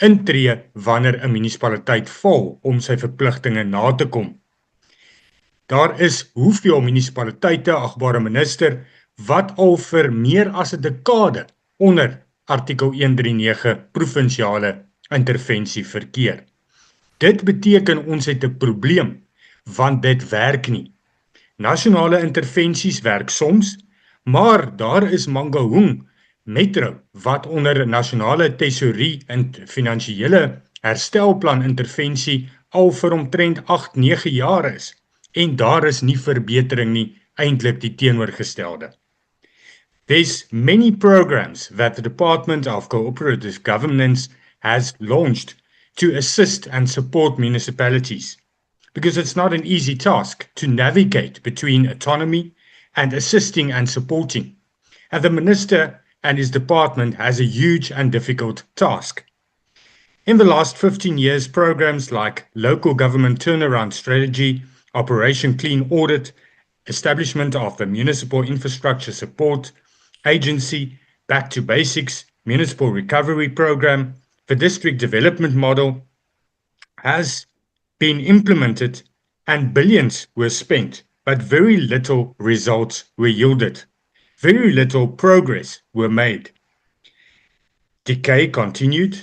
S12: intree wanneer 'n munisipaliteit val om sy verpligtinge na te kom. Daar is hoeveel munisipaliteite, agbare minister, wat al vir meer as 'n dekade onder artikel 139 provinsiale intervensie verkeer. Dit beteken ons het 'n probleem, want dit werk nie. Nasionale intervensies werk soms, maar daar is Mangaung Metro wat onder 'n nasionale tesourie en finansiële herstelplan intervensie al vir omtrent 8-9 jaar is en daar is nie verbetering nie, eintlik die teenoorgestelde. There's many programs that the Department of Cooperative Governance has launched to assist and support municipalities, because it's not an easy task to navigate between autonomy and assisting and supporting. And the Minister and his department has a huge and difficult task. In the last 15 years, programs like Local Government Turnaround Strategy, Operation Clean Audit, establishment of the Municipal Infrastructure Support Agency, Back to Basics, Municipal Recovery Program, the District Development Model has been implemented and billions were spent, but very little results were yielded. Very little progress were made. Decay continued,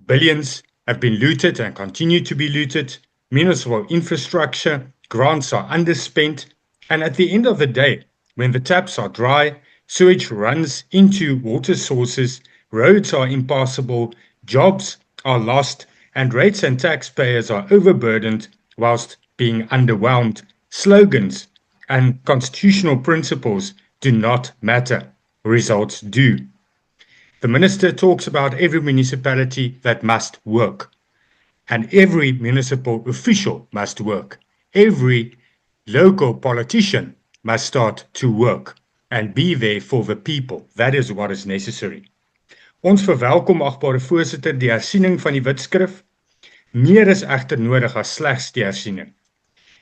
S12: billions have been looted and continue to be looted, municipal infrastructure grants are underspent, and at the end of the day, when the taps are dry, sewage runs into water sources, roads are impassable, jobs are lost, and rates and taxpayers are overburdened whilst being underwhelmed. Slogans and constitutional principles do not matter. Results do. The Minister talks about every municipality that must work, and every municipal official must work. Every local politician must start to work and be there for the people. That is what is necessary. Ons verwelkom, agbare voorsitter, die hersiening van die wetskrif. Meer is egter nodig as slegs die hersiening.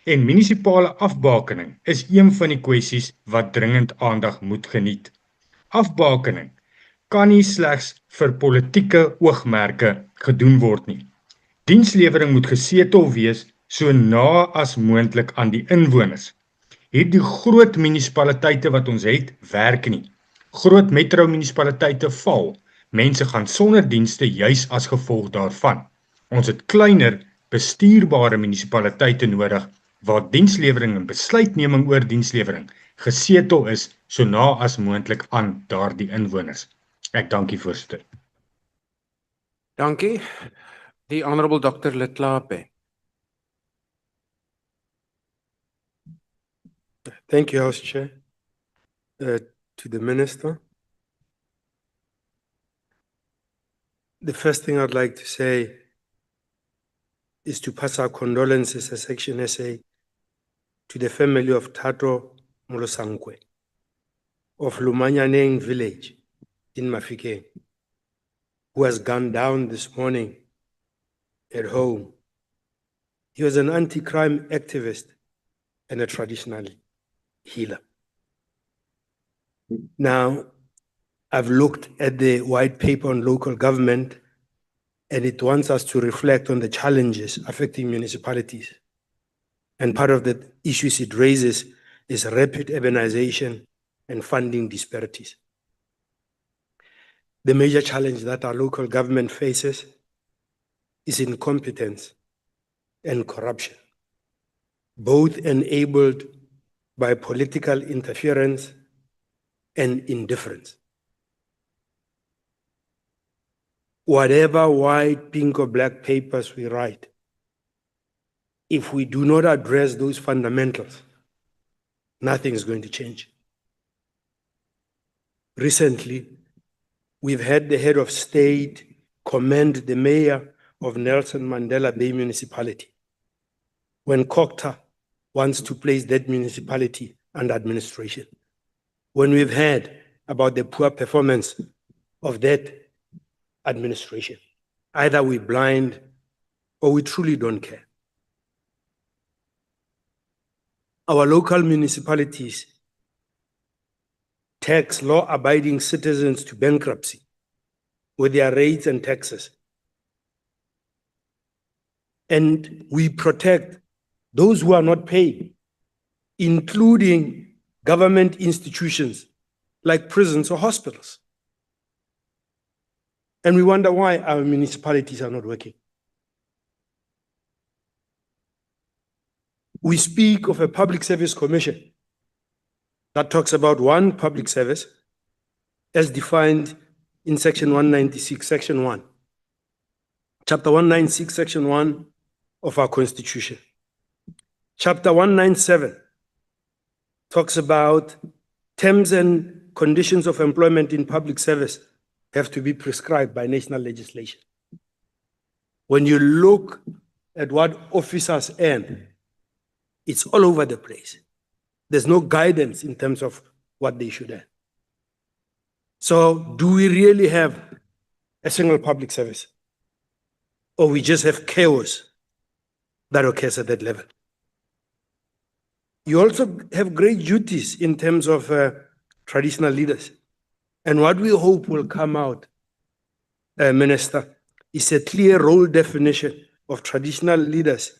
S12: En munisipale afbakening is een van die kwessies wat dringend aandag moet geniet. Afbakening kan nie slegs vir politieke oogmerke gedoen word nie. Dienslewering moet gesetel wees so na as moontlik aan die inwoners. Hierdie groot munisipaliteite wat ons het, werk nie. Groot metro munisipaliteite val. Mense gaan sonder dienste juis as gevolg daarvan. Ons het kleiner, bestuurbare munisipaliteite nodig waar dienslewering en besluitneming oor dienslewering gesetel is so na as moontlik aan daardie inwoners. Ek dank u, voorsitter.
S3: Dankie. The Honourable Dr. Letlape.
S13: Thank you, House Chair. To the Minister. The first thing I'd like to say is to pass our condolences as Section SA to the family of Tato Molosankwe of Lumanyaneng village in Mafikeng, who has gone down this morning at home. He was an anti-crime activist and a traditional healer. Now, I've looked at the white paper on local government, and it wants us to reflect on the challenges affecting municipalities. And part of the issues it raises is rapid urbanization and funding disparities. The major challenge that our local government faces is incompetence and corruption, both enabled by political interference and indifference. Whatever white, pink, or black papers we write, if we do not address those fundamentals, nothing is going to change. Recently, we've had the head of state commend the mayor of Nelson Mandela Bay Municipality when Cocta wants to place that municipality under administration. When we've heard about the poor performance of that administration, either we're blind or we truly don't care. Our local municipalities tax law-abiding citizens to bankruptcy with their rates and taxes. And we protect those who are not paying, including government institutions like prisons or hospitals. And we wonder why our municipalities are not working. We speak of a public service commission that talks about one public service as defined in section 196, section 1, chapter 196, section 1 of our constitution. Chapter 197 talks about terms and conditions of employment in public service have to be prescribed by national legislation. When you look at what officers earn, it's all over the place. There's no guidance in terms of what they should earn. So do we really have a single public service? Or we just have chaos that occurs at that level? You also have great duties in terms of traditional leaders. And what we hope will come out, Minister, is a clear role definition of traditional leaders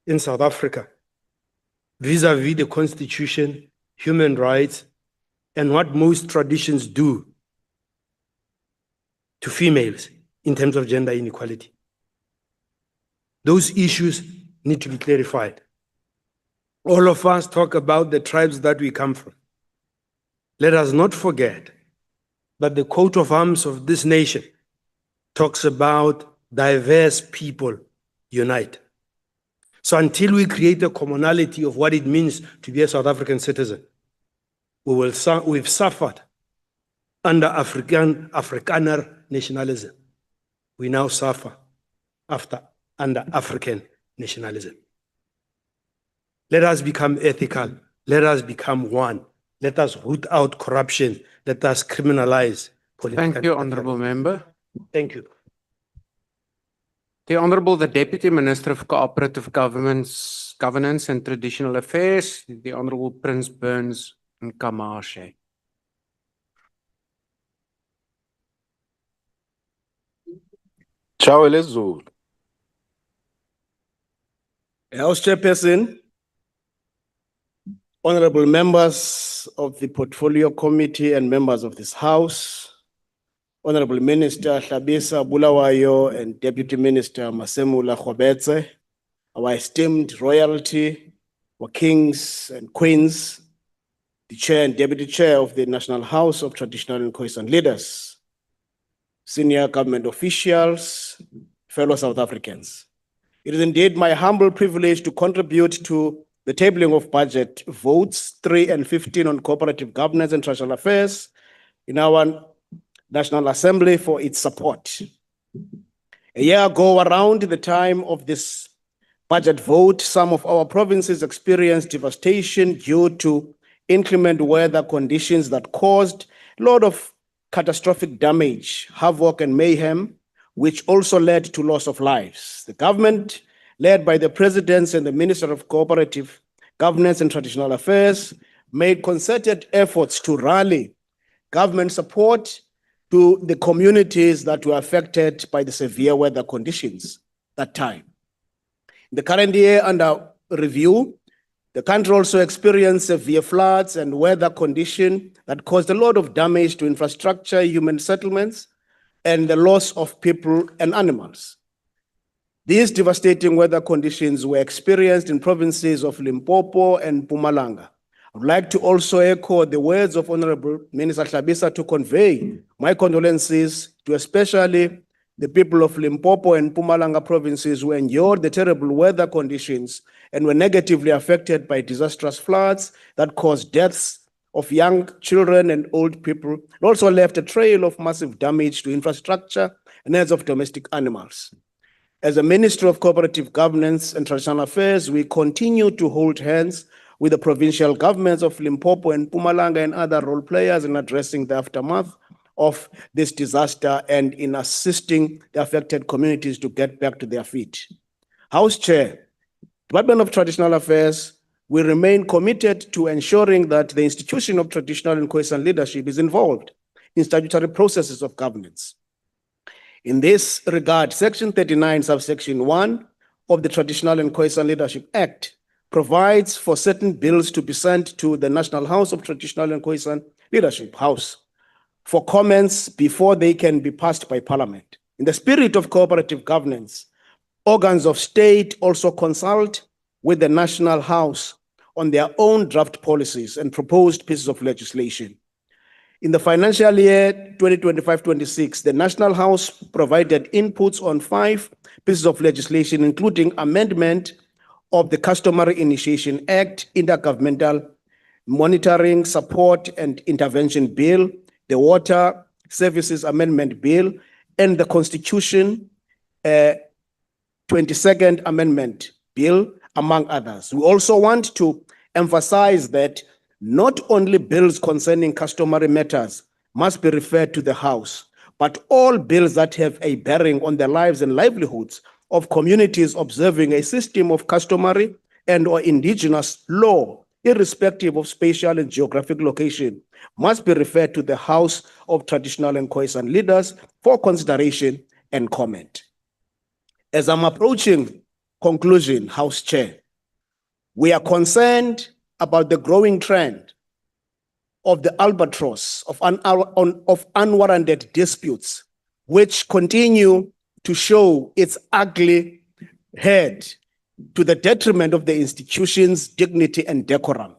S13: in South Africa vis-à-vis the Constitution, human rights, and what most traditions do to females in terms of gender inequality. Those issues need to be clarified. All of us talk about the tribes that we come from. Let us not forget that the coat of arms of this nation talks about diverse people unite. So until we create a commonality of what it means to be a South African citizen, we've suffered under Afrikaner nationalism. We now suffer under African nationalism. Let us become ethical. Let us become one. Let us root out corruption. Let us criminalize political.
S3: Thank you, Honourable Member.
S13: Thank you.
S3: The Honourable, the Deputy Minister of Cooperative Governance and Traditional Affairs, the Honourable Prince Burns Nkamashe.
S14: Ciao Elezulu.
S15: House Chairperson, honorable members of the Portfolio Committee and members of this House, Honorable Minister Hlabisa Bulawayo and Deputy Minister Masemula Khobetse, our esteemed royalty, our kings and queens, the Chair and Deputy Chair of the National House of Traditional and Cohesion Leaders, senior government officials, fellow South Africans. It is indeed my humble privilege to contribute to the tabling of budget votes 3 and 15 on cooperative governance and traditional affairs in our National Assembly for its support. A year ago, around the time of this budget vote, some of our provinces experienced devastation due to inclement weather conditions that caused a lot of catastrophic damage, havoc, and mayhem, which also led to loss of lives. The government, led by the President and the Minister of Cooperative Governance and Traditional Affairs, made concerted efforts to rally government support to the communities that were affected by the severe weather conditions that time. In the current year under review, the country also experienced severe floods and weather conditions that caused a lot of damage to infrastructure, human settlements, and the loss of people and animals. These devastating weather conditions were experienced in provinces of Limpopo and Mpumalanga. I would like to also echo the words of Honorable Minister Hlabisa to convey my condolences to especially the people of Limpopo and Mpumalanga provinces who endured the terrible weather conditions and were negatively affected by disastrous floods that caused deaths of young children and old people. It also left a trail of massive damage to infrastructure and herds of domestic animals. As a Ministry of Cooperative Governance and Traditional Affairs, we continue to hold hands with the provincial governments of Limpopo and Mpumalanga and other role players in addressing the aftermath of this disaster and in assisting the affected communities to get back to their feet. House Chair, Department of Traditional Affairs, we remain committed to ensuring that the institution of traditional and cohesion leadership is involved in statutory processes of governance. In this regard, Section 39, subsection 1 of the Traditional and Cohesion Leadership Act provides for certain bills to be sent to the National House of Traditional and Cohesion Leadership House for comments before they can be passed by Parliament. In the spirit of cooperative governance, organs of state also consult with the National House on their own draft policies and proposed pieces of legislation. In the financial year 2025-26, the National House provided inputs on 5 pieces of legislation, including amendment of the Customary Initiation Act, Intergovernmental Monitoring, Support and Intervention Bill, the Water Services Amendment Bill, and the Constitution 22nd Amendment Bill, among others. We also want to emphasize that not only bills concerning customary matters must be referred to the House, but all bills that have a bearing on the lives and livelihoods of communities observing a system of customary and or indigenous law, irrespective of spatial and geographic location, must be referred to the House of Traditional and Cohesion Leaders for consideration and comment. As I'm approaching conclusion, House Chair, we are concerned about the growing trend of the albatross of unwarranted disputes, which continue to show its ugly head to the detriment of the institution's dignity and decorum.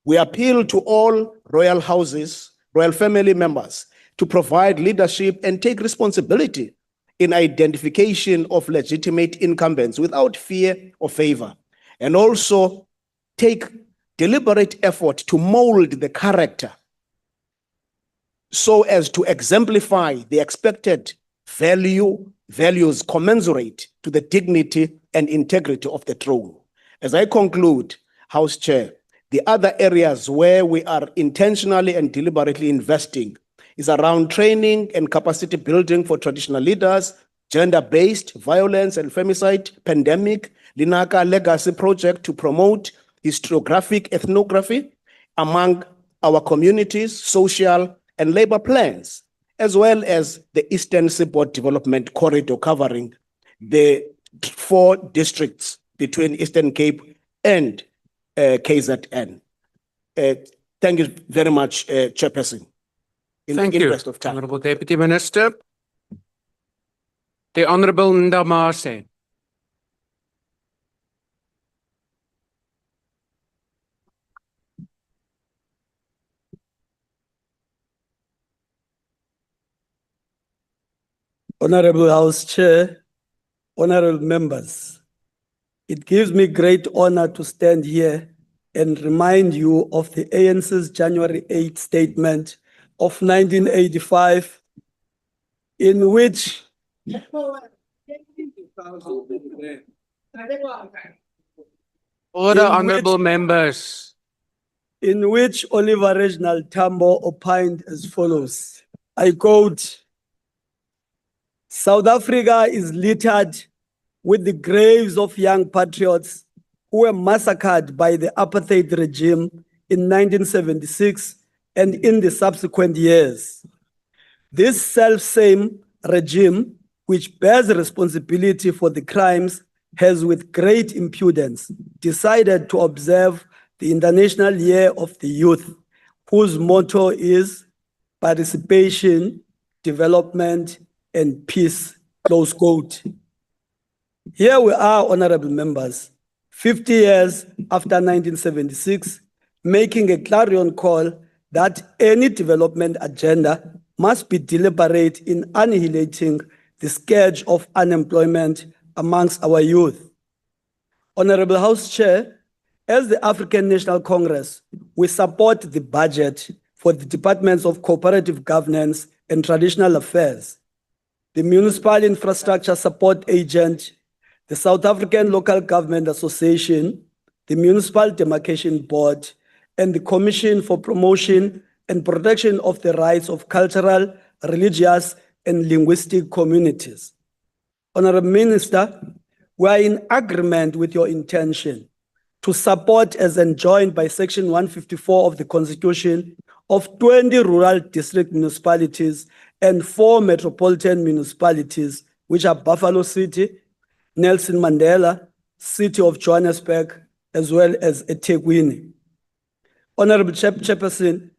S15: We appeal to all royal houses, royal family members, to provide leadership and take responsibility in identification of legitimate incumbents without fear or favor, and also take deliberate effort to mold the character so as to exemplify the expected values commensurate to the dignity and integrity of the throne. As I conclude, House Chair, the other areas where we are intentionally and deliberately investing is around training and capacity building for traditional leaders, gender-based violence and femicide pandemic, Linaka Legacy Project to promote historiographic ethnography among our communities, social and labor plans, as well as the Eastern Seaboard Development Corridor covering the 4 districts between Eastern Cape and KZN. Thank you very much, Chairperson.
S3: Thank you,
S15: interest of time.
S3: Honorable Deputy Minister. The Honorable Ndamase.
S14: Honorable House Chair, honorable members, it gives me great honor to stand here and remind you of the ANC's January 8 statement of 1985, in which
S3: Order, honorable members.
S14: In which Oliver Reginald Tambo opined as follows, I quote, South Africa is littered with the graves of young patriots who were massacred by the apartheid regime in 1976 and in the subsequent years. This self-same regime, which bears responsibility for the crimes, has with great impudence decided to observe the International Year of the Youth, whose motto is participation, development, and peace, close quote. Here we are, honorable members, 50 years after 1976, making a clarion call that any development agenda must be deliberate in annihilating the scourge of unemployment amongst our youth. Honorable House Chair, as the African National Congress, we support the budget for the Departments of Cooperative Governance and Traditional Affairs, the Municipal Infrastructure Support Agent, the South African Local Government Association, the Municipal Demarcation Board, and the Commission for Promotion and Protection of the Rights of Cultural, Religious, and Linguistic Communities. Honorable Minister, we are in agreement with your intention to support, as enjoined by Section 154 of the Constitution, of 20 rural district municipalities and 4 metropolitan municipalities, which are Buffalo City, Nelson Mandela, City of Johannesburg, as well as eThekwini. Honorable Chairperson,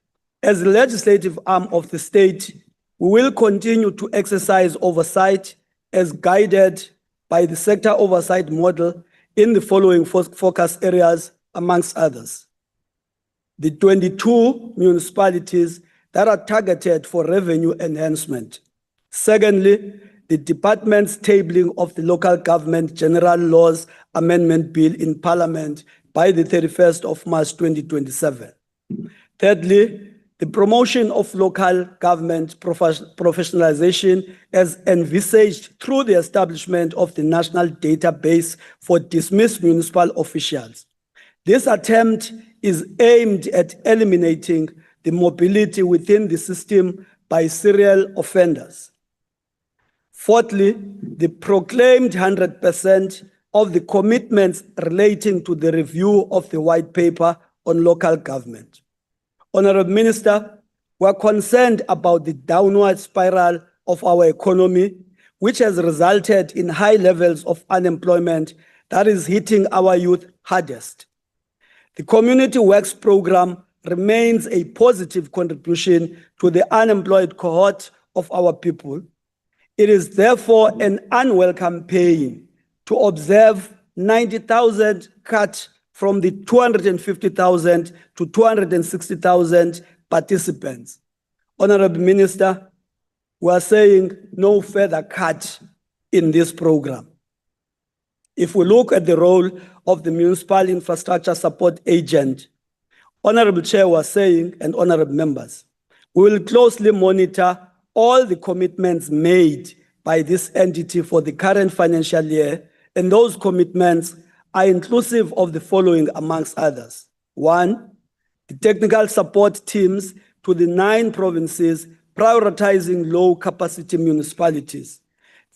S14: as the legislative arm of the state, we will continue to exercise oversight as guided by the sector oversight model in the following focus areas, amongst others. The 22 municipalities that are targeted for revenue enhancement. Secondly, the department's tabling of the Local Government General Laws Amendment Bill in Parliament by the 31st of March 2027. Thirdly, the promotion of local government professionalization as envisaged through the establishment of the National Database for Dismissed Municipal Officials. This attempt is aimed at eliminating the mobility within the system by serial offenders. Fourthly, the proclaimed 100% of the commitments relating to the review of the white paper on local government. Honorable Minister, we are concerned about the downward spiral of our economy, which has resulted in high levels of unemployment that is hitting our youth hardest. The Community Works Program remains a positive contribution to the unemployed cohort of our people. It is therefore an unwelcome pain to observe 90,000 cut from the 250,000 to 260,000 participants. Honorable Minister, we are saying no further cut in this program. If we look at the role of the Municipal Infrastructure Support Agent, Honorable Chair was saying, and honorable members, we will closely monitor all the commitments made by this entity for the current financial year, and those commitments are inclusive of the following, amongst others. 1, the technical support teams to the 9 provinces prioritizing low-capacity municipalities.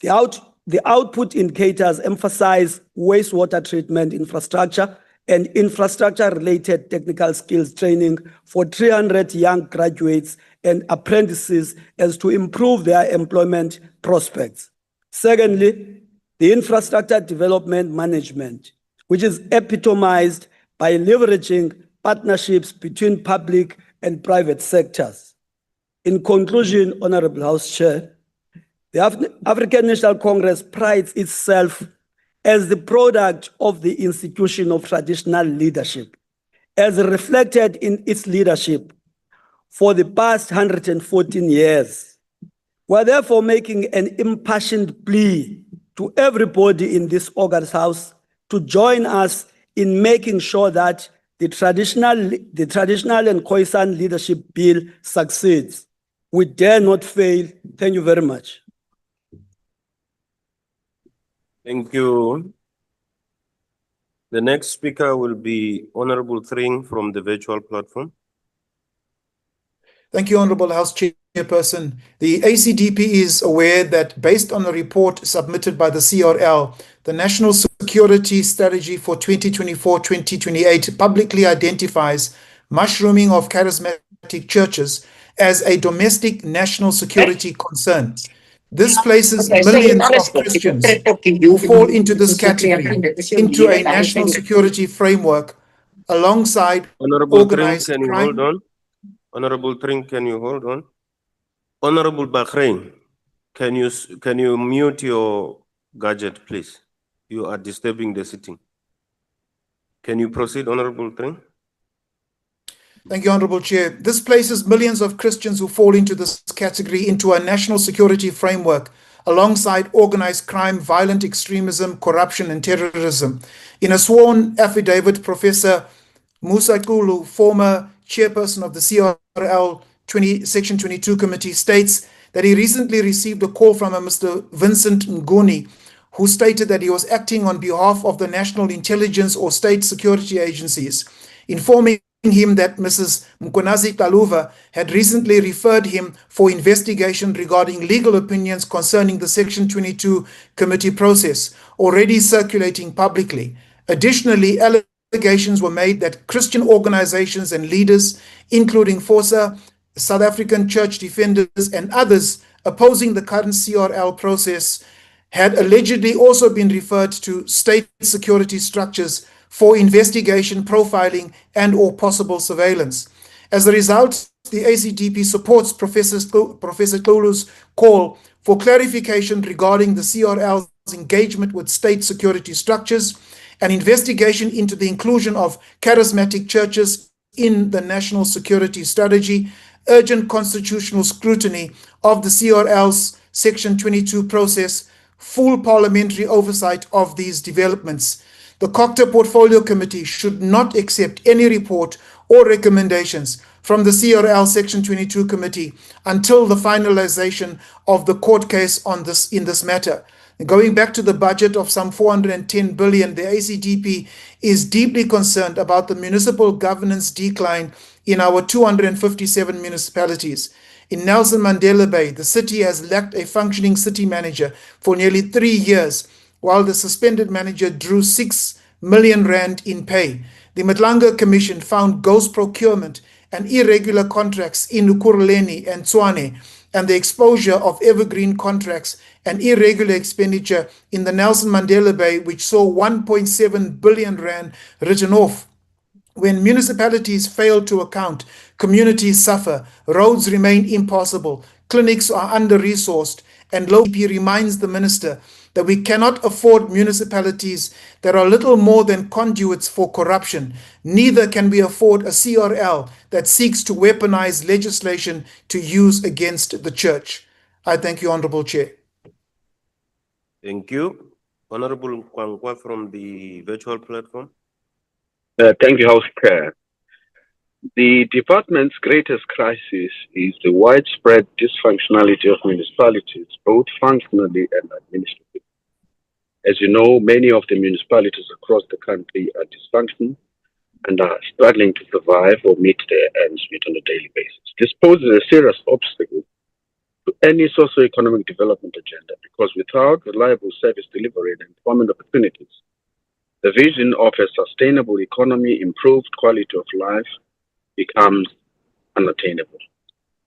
S14: The output indicators emphasize wastewater treatment infrastructure and infrastructure-related technical skills training for 300 young graduates and apprentices as to improve their employment prospects. Secondly, the infrastructure development management, which is epitomized by leveraging partnerships between public and private sectors. In conclusion, Honorable House Chair, the African National Congress prides itself as the product of the institution of traditional leadership, as reflected in its leadership for the past 114 years. We are therefore making an impassioned plea to everybody in this august house to join us in making sure that the traditional and Khoisan leadership bill succeeds. We dare not fail. Thank you very much.
S16: Thank you. The next speaker will be Honorable Thring from the virtual platform.
S17: Thank you, Honorable House Chairperson. The ACDP is aware that based on a report submitted by the CRL, the National Security Strategy for 2024-2028 publicly identifies mushrooming of charismatic churches as a domestic national security concern. This places millions of Christians who fall into this category into a national security framework alongside organized crime.
S16: Hold on? Honorable Thring, can you hold on? Honorable Bahrain, can you mute your gadget, please? You are disturbing the sitting. Can you proceed, Honorable Tring?
S17: Thank you, Honorable Chair. This places millions of Christians who fall into this category into a national security framework alongside organized crime, violent extremism, corruption, and terrorism. In a sworn affidavit, Professor Musa Kulu, former chairperson of the CRL Section 22 committee, states that he recently received a call from a Mr. Vincent Nguni, who stated that he was acting on behalf of the national intelligence or state security agencies, informing him that Mrs. Mkonazi Kaluva had recently referred him for investigation regarding legal opinions concerning the Section 22 committee process, already circulating publicly. Additionally, allegations were made that Christian organizations and leaders, including FOSA, South African Church Defenders, and others opposing the current CRL process, had allegedly also been referred to state security structures for investigation, profiling, and or possible surveillance. As a result, the ACDP supports Professor Kulu's call for clarification regarding the CRL's engagement with state security structures, an investigation into the inclusion of charismatic churches in the national security strategy, urgent constitutional scrutiny of the CRL's Section 22 process, full parliamentary oversight of these developments. The Cooperative Portfolio Committee should not accept any report or recommendations from the CRL Section 22 Committee until the finalization of the court case on in this matter. Going back to the budget of some 410 billion, the ACDP is deeply concerned about the municipal governance decline in our 257 municipalities. In Nelson Mandela Bay, the city has lacked a functioning city manager for nearly 3 years, while the suspended manager drew 6 million rand in pay. The Matlanga Commission found ghost procurement and irregular contracts in Ukuruleni and Tshwane, and the exposure of evergreen contracts and irregular expenditure in the Nelson Mandela Bay, which saw 1.7 billion rand written off. When municipalities fail to account, communities suffer, roads remain impassable, clinics are under-resourced, and LOP reminds the minister that we cannot afford municipalities that are little more than conduits for corruption. Neither can we afford a CRL that seeks to weaponize legislation to use against the church. I thank you, Honorable Chair.
S16: Thank you. Honorable Kwankwa from the virtual platform.
S18: Thank you, House Chair. The department's greatest crisis is the widespread dysfunctionality of municipalities, both functionally and administratively. As you know, many of the municipalities across the country are dysfunctional and are struggling to survive or meet their ends meet on a daily basis. This poses a serious obstacle to any socio-economic development agenda because without reliable service delivery and employment opportunities, the vision of a sustainable economy, improved quality of life, becomes unattainable.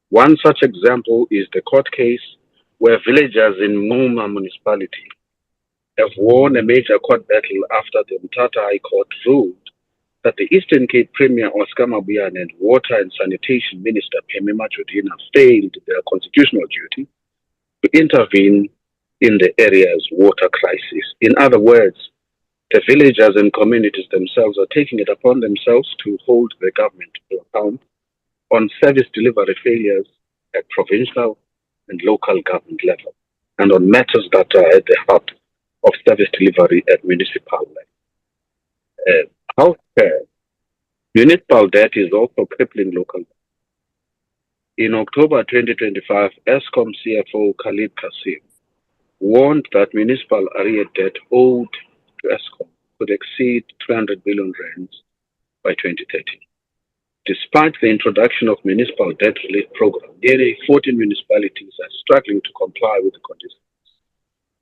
S18: One such example is the court case where villagers in Muma municipality have won a major court battle after the Mthatha High Court ruled that the Eastern Cape Premier Oscar Mabuyane and Water and Sanitation Minister Pheme Majodina failed their constitutional duty to intervene in the area's water crisis. In other words, the villagers and communities themselves are taking it upon themselves to hold the government to account on service delivery failures at provincial and local government level and on matters that are at the heart of service delivery at municipal level. However, municipal debt is also crippling local. In October 2025, ESCOM CFO Khalid Kasim warned that municipal arrear debt owed to ESCOM could exceed 300 billion rands by 2030. Despite the introduction of municipal debt relief program, nearly 14 municipalities are struggling to comply with the conditions.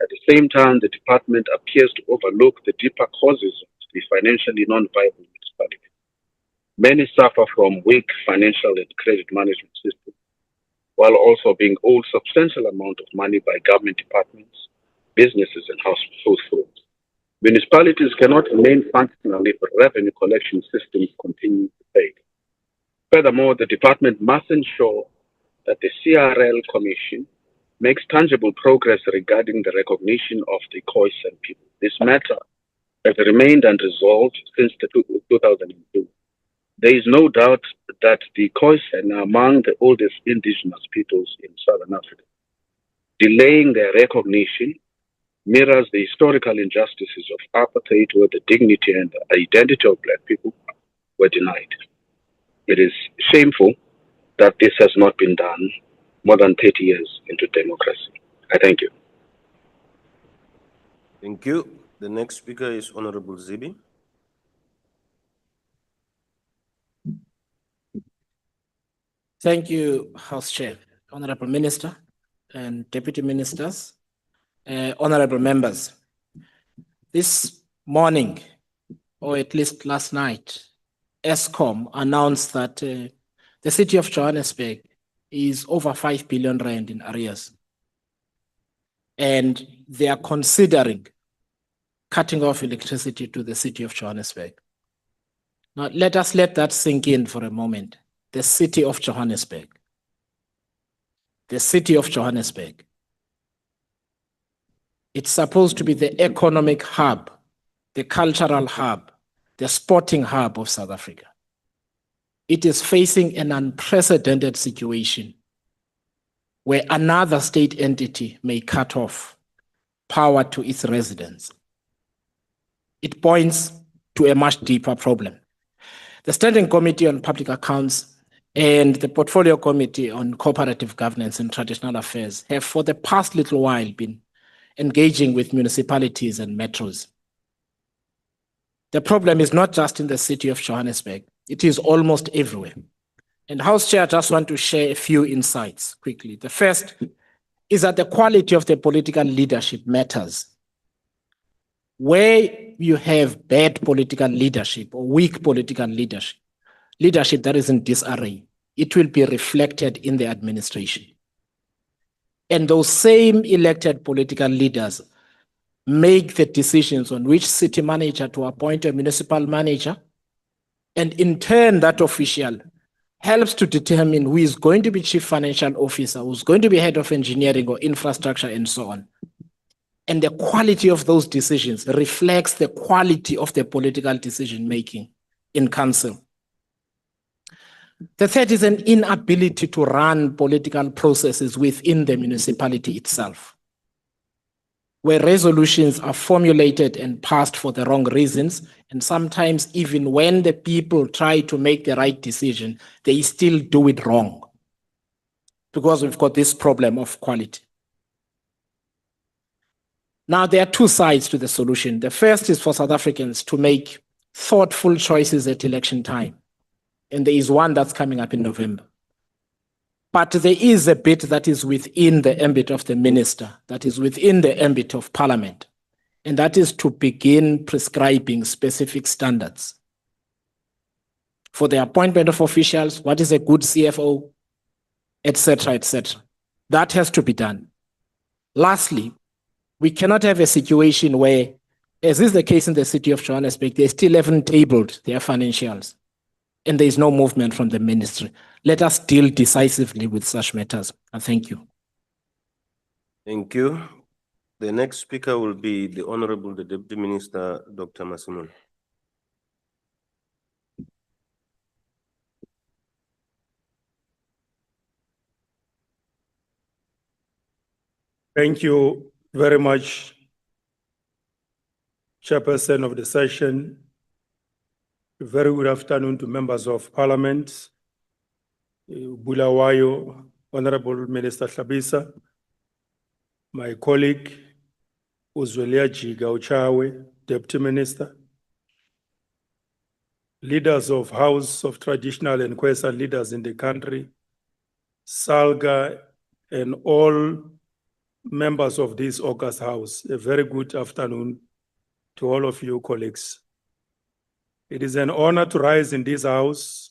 S18: At the same time, the department appears to overlook the deeper causes of the financially non-viable municipality. Many suffer from weak financial and credit management systems, while also being owed substantial amount of money by government departments, businesses, and households. Municipalities cannot remain functional if revenue collection systems continue to fail. Furthermore, the department must ensure that the CRL Commission makes tangible progress regarding the recognition of the Khoisan people. this matter has remained unresolved since 2002. There is no doubt that the Khoisan are among the oldest indigenous peoples in Southern Africa. Delaying their recognition mirrors the historical injustices of apartheid, where the dignity and the identity of Black people were denied. It is shameful that this has not been done more than 30 years into democracy. I thank you.
S16: Thank you. The next speaker is Honorable Zibi.
S19: Thank you, House Chair, Honorable Minister and Deputy Ministers, honorable members. This morning, or at least last night, Eskom announced that the city of Johannesburg is over 5 billion rand in arrears. And they are considering cutting off electricity to the city of Johannesburg. Now, let us let that sink in for a moment. The city of Johannesburg. The city of Johannesburg. It's supposed to be the economic hub, the cultural hub, the sporting hub of South Africa. It is facing an unprecedented situation where another state entity may cut off power to its residents. It points to a much deeper problem. The Standing Committee on Public Accounts and the Portfolio Committee on Cooperative Governance and Traditional Affairs have for the past little while been engaging with municipalities and metros. The problem is not just in the city of Johannesburg, it is almost everywhere. And House Chair, I just want to share a few insights quickly. The first is that the quality of the political leadership matters. Where you have bad political leadership or weak political leadership, leadership that is in disarray, it will be reflected in the administration. And those same elected political leaders make the decisions on which city manager to appoint a municipal manager, and in turn that official helps to determine who is going to be chief financial officer, who's going to be head of engineering or infrastructure and so on. And the quality of those decisions reflects the quality of the political decision making in council. The third is an inability to run political processes within the municipality itself, where resolutions are formulated and passed for the wrong reasons, and sometimes even when the people try to make the right decision, they still do it wrong, because we've got this problem of quality. Now, there are two sides to the solution. The first is for South Africans to make thoughtful choices at election time. And there is one that's coming up in November. But there is a bit that is within the ambit of the minister, that is within the ambit of parliament. And that is to begin prescribing specific standards for the appointment of officials, what is a good CFO, etc., etc. That has to be done. Lastly, we cannot have a situation where, as is the case in the city of Johannesburg, they still haven't tabled their financials and there is no movement from the ministry. Let us deal decisively with such matters. And thank you.
S16: Thank you. The next speaker will be the Honorable Deputy Minister, Dr. Masemola.
S10: Thank you very much, Chairperson of the session. Very good afternoon to members of Parliament, Bulawayo, Honorable Minister Hlabisa, my colleague, Uzwelia Jiga, Deputy Minister, leaders of House of Traditional and Khoisan leaders in the country, Salga, and all members of this August House. A very good afternoon to all of you colleagues. It is an honor to rise in this House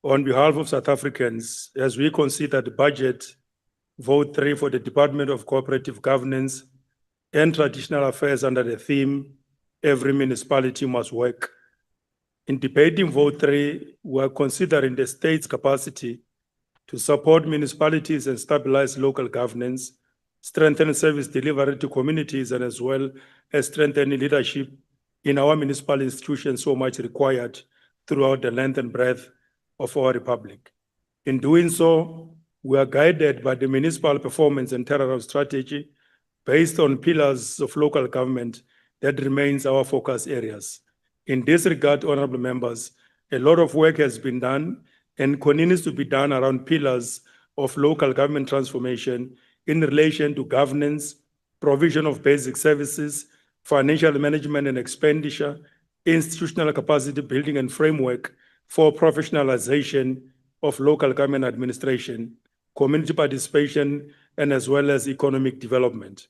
S10: on behalf of South Africans as we consider the budget, vote 3 for the Department of Cooperative Governance and Traditional Affairs under the theme, Every Municipality Must Work. In debating vote 3, we are considering the state's capacity to support municipalities and stabilize local governance strengthen service delivery to communities, and as well as strengthening leadership in our municipal institutions so much required throughout the length and breadth of our republic. In doing so, we are guided by the municipal performance and turnaround strategy based on pillars of local government that remains our focus areas. In this regard, honorable members, a lot of work has been done and continues to be done around pillars of local government transformation in relation to governance, provision of basic services, financial management and expenditure, institutional capacity building and framework for professionalization of local government administration, community participation, and as well as economic development.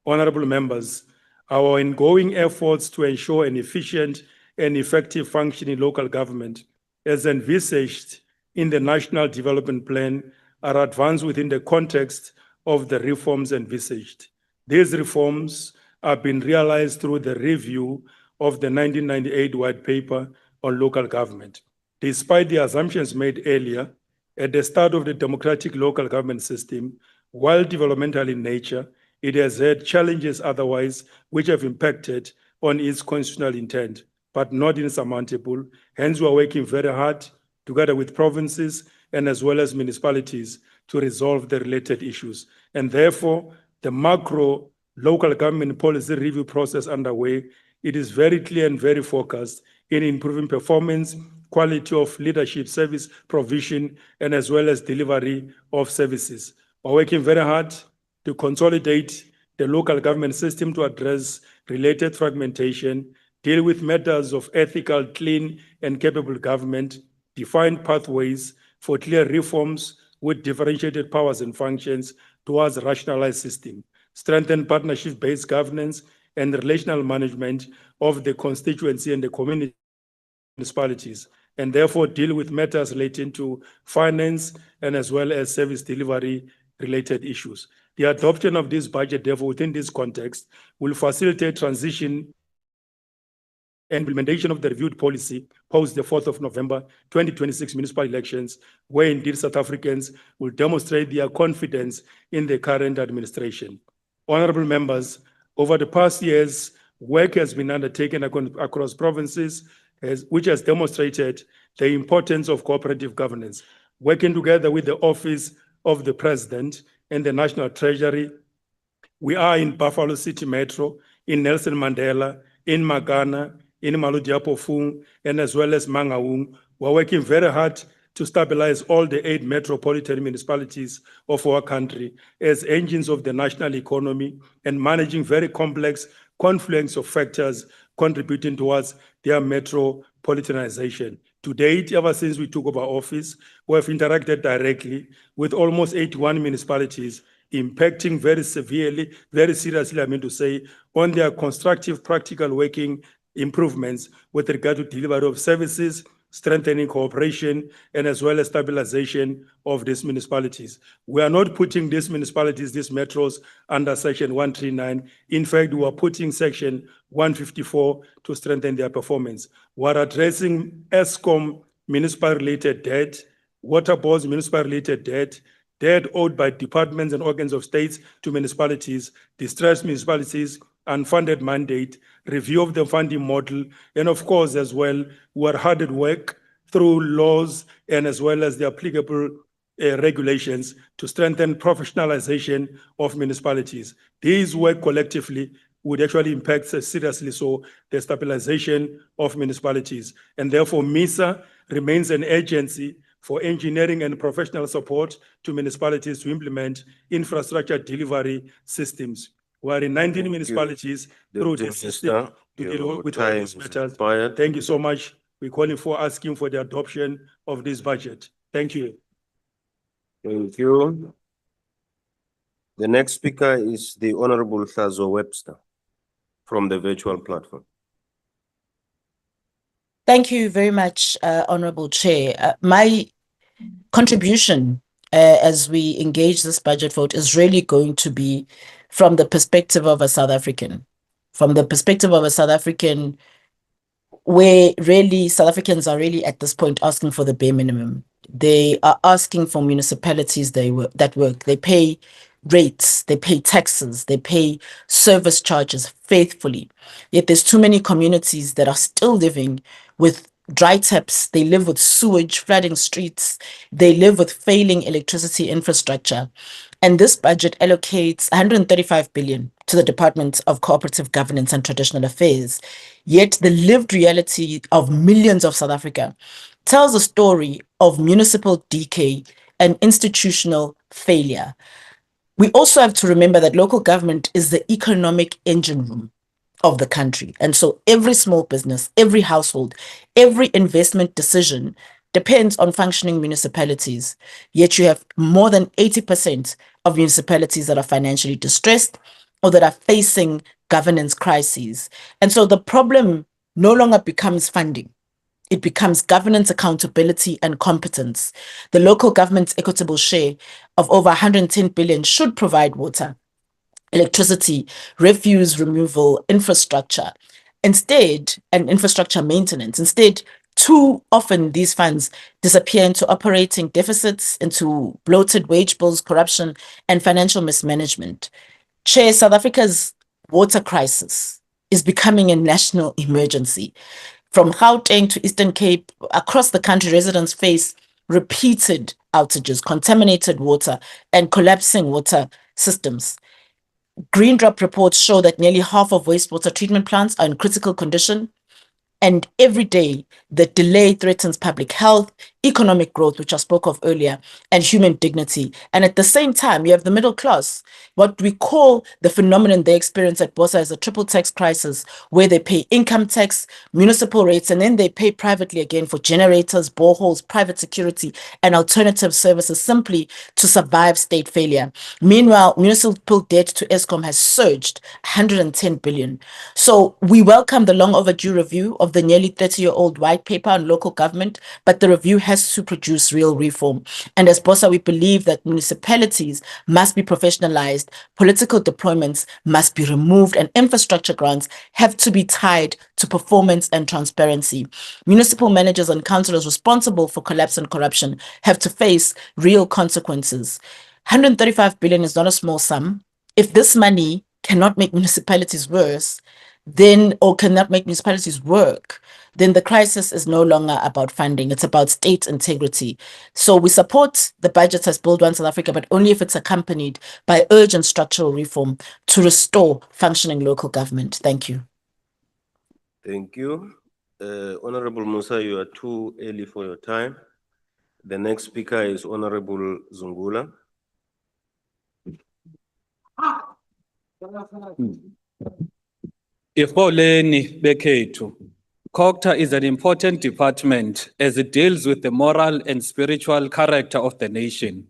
S10: Honorable members, our ongoing efforts to ensure an efficient and effective functioning local government, as envisaged in the National Development Plan, are advanced within the context of the reforms envisaged. These reforms have been realized through the review of the 1998 White Paper on Local Government. Despite the assumptions made earlier, at the start of the democratic local government system, while developmental in nature, it has had challenges otherwise which have impacted on its constitutional intent, but not insurmountable. Hence, we are working very hard together with provinces and as well as municipalities to resolve the related issues. And therefore, the macro local government policy review process underway, it is very clear and very focused in improving performance, quality of leadership, service provision, and as well as delivery of services. We're working very hard to consolidate the local government system to address related fragmentation, deal with matters of ethical, clean, and capable government, define pathways for clear reforms with differentiated powers and functions towards a rationalized system, strengthen partnership-based governance and relational management of the constituency and the community municipalities, and therefore deal with matters relating to finance and as well as service delivery related issues. The adoption of this budget, therefore, within this context, will facilitate transition and implementation of the reviewed policy post the 4th of November 2026 municipal elections, where indeed South Africans will demonstrate their confidence in the current administration. Honorable members, over the past years, work has been undertaken across provinces, which has demonstrated the importance of cooperative governance. Working together with the Office of the President and the National Treasury, we are in Buffalo City Metro, in Nelson Mandela, in Magana, in Maludiapofung, and as well as Mangaung. We're working very hard to stabilize all the 8 metropolitan municipalities of our country as engines of the national economy and managing very complex confluence of factors contributing towards their metropolitanization. To date, ever since we took over office, we have interacted directly with almost 81 municipalities, impacting very severely, very seriously, I mean to say, on their constructive, practical working improvements with regard to delivery of services, strengthening cooperation, and as well as stabilization of these municipalities. We are not putting these municipalities, these metros, under Section 139. In fact, we are putting Section 154 to strengthen their performance. We are addressing ESCOM municipal-related debt, water boards municipal-related debt, debt owed by departments and organs of states to municipalities, distressed municipalities, unfunded mandate, review of the funding model, and of course, as well, we are hard at work through laws and as well as the applicable regulations to strengthen professionalization of municipalities. These work collectively would actually impact seriously so the stabilization of municipalities. And therefore, MISA remains an agency for engineering and professional support to municipalities to implement infrastructure delivery systems. We are in 19 municipalities through the system to deal with all these matters. Thank you so much. We're calling for asking for the adoption of this budget. Thank you.
S16: Thank you. The next speaker is the Honorable Hlazo Webster from the virtual platform.
S20: Thank you very much, Honorable Chair. My contribution as we engage this budget vote is really going to be from the perspective of a South African. From the perspective of a South African, where really South Africans are really at this point asking for the bare minimum. They are asking for municipalities that work. They pay rates, they pay taxes, they pay service charges faithfully. Yet there's too many communities that are still living with dry taps, they live with sewage, flooding streets, they live with failing electricity infrastructure. And this budget allocates 135 billion to the Department of Cooperative Governance and Traditional Affairs. Yet the lived reality of millions of South Africa tells a story of municipal decay and institutional failure. We also have to remember that local government is the economic engine room of the country. And so every small business, every household, every investment decision depends on functioning municipalities. Yet you have more than 80% of municipalities that are financially distressed or that are facing governance crises. And so the problem no longer becomes funding. It becomes governance, accountability, and competence. The local government's equitable share of over 110 billion should provide water, electricity, refuse removal, infrastructure. Instead, and infrastructure maintenance. Instead, too often these funds disappear into operating deficits, into bloated wage bills, corruption, and financial mismanagement. Chair, South Africa's water crisis is becoming a national emergency. From Gauteng to Eastern Cape, across the country, residents face repeated outages, contaminated water, and collapsing water systems. Green Drop reports show that nearly half of wastewater treatment plants are in critical condition. And every day, the delay threatens public health, economic growth, which I spoke of earlier, and human dignity. And at the same time, you have the middle class, what we call the phenomenon they experience at Bosa as a triple tax crisis, where they pay income tax, municipal rates, and then they pay privately again for generators, boreholes, private security, and alternative services simply to survive state failure. Meanwhile, municipal debt to ESCOM has surged 110 billion. So we welcome the long overdue review of the nearly 30-year-old white paper on local government, but the review has to produce real reform. And as Bosa, we believe that municipalities must be professionalized, political deployments must be removed, and infrastructure grants have to be tied to performance and transparency. Municipal managers and councillors responsible for collapse and corruption have to face real consequences. 135 billion is not a small sum. If this money cannot make municipalities worse, or cannot make municipalities work, then the crisis is no longer about funding, it's about state integrity. So we support the budget as Build One South Africa, but only if it's accompanied by urgent structural reform to restore functioning local government. Thank you.
S16: Thank you. Honorable Musa, you are too early for your time. The next speaker is Honorable Zungula.
S21: Iholeni bekhethu. COGTA is an important department as it deals with the moral and spiritual character of the nation.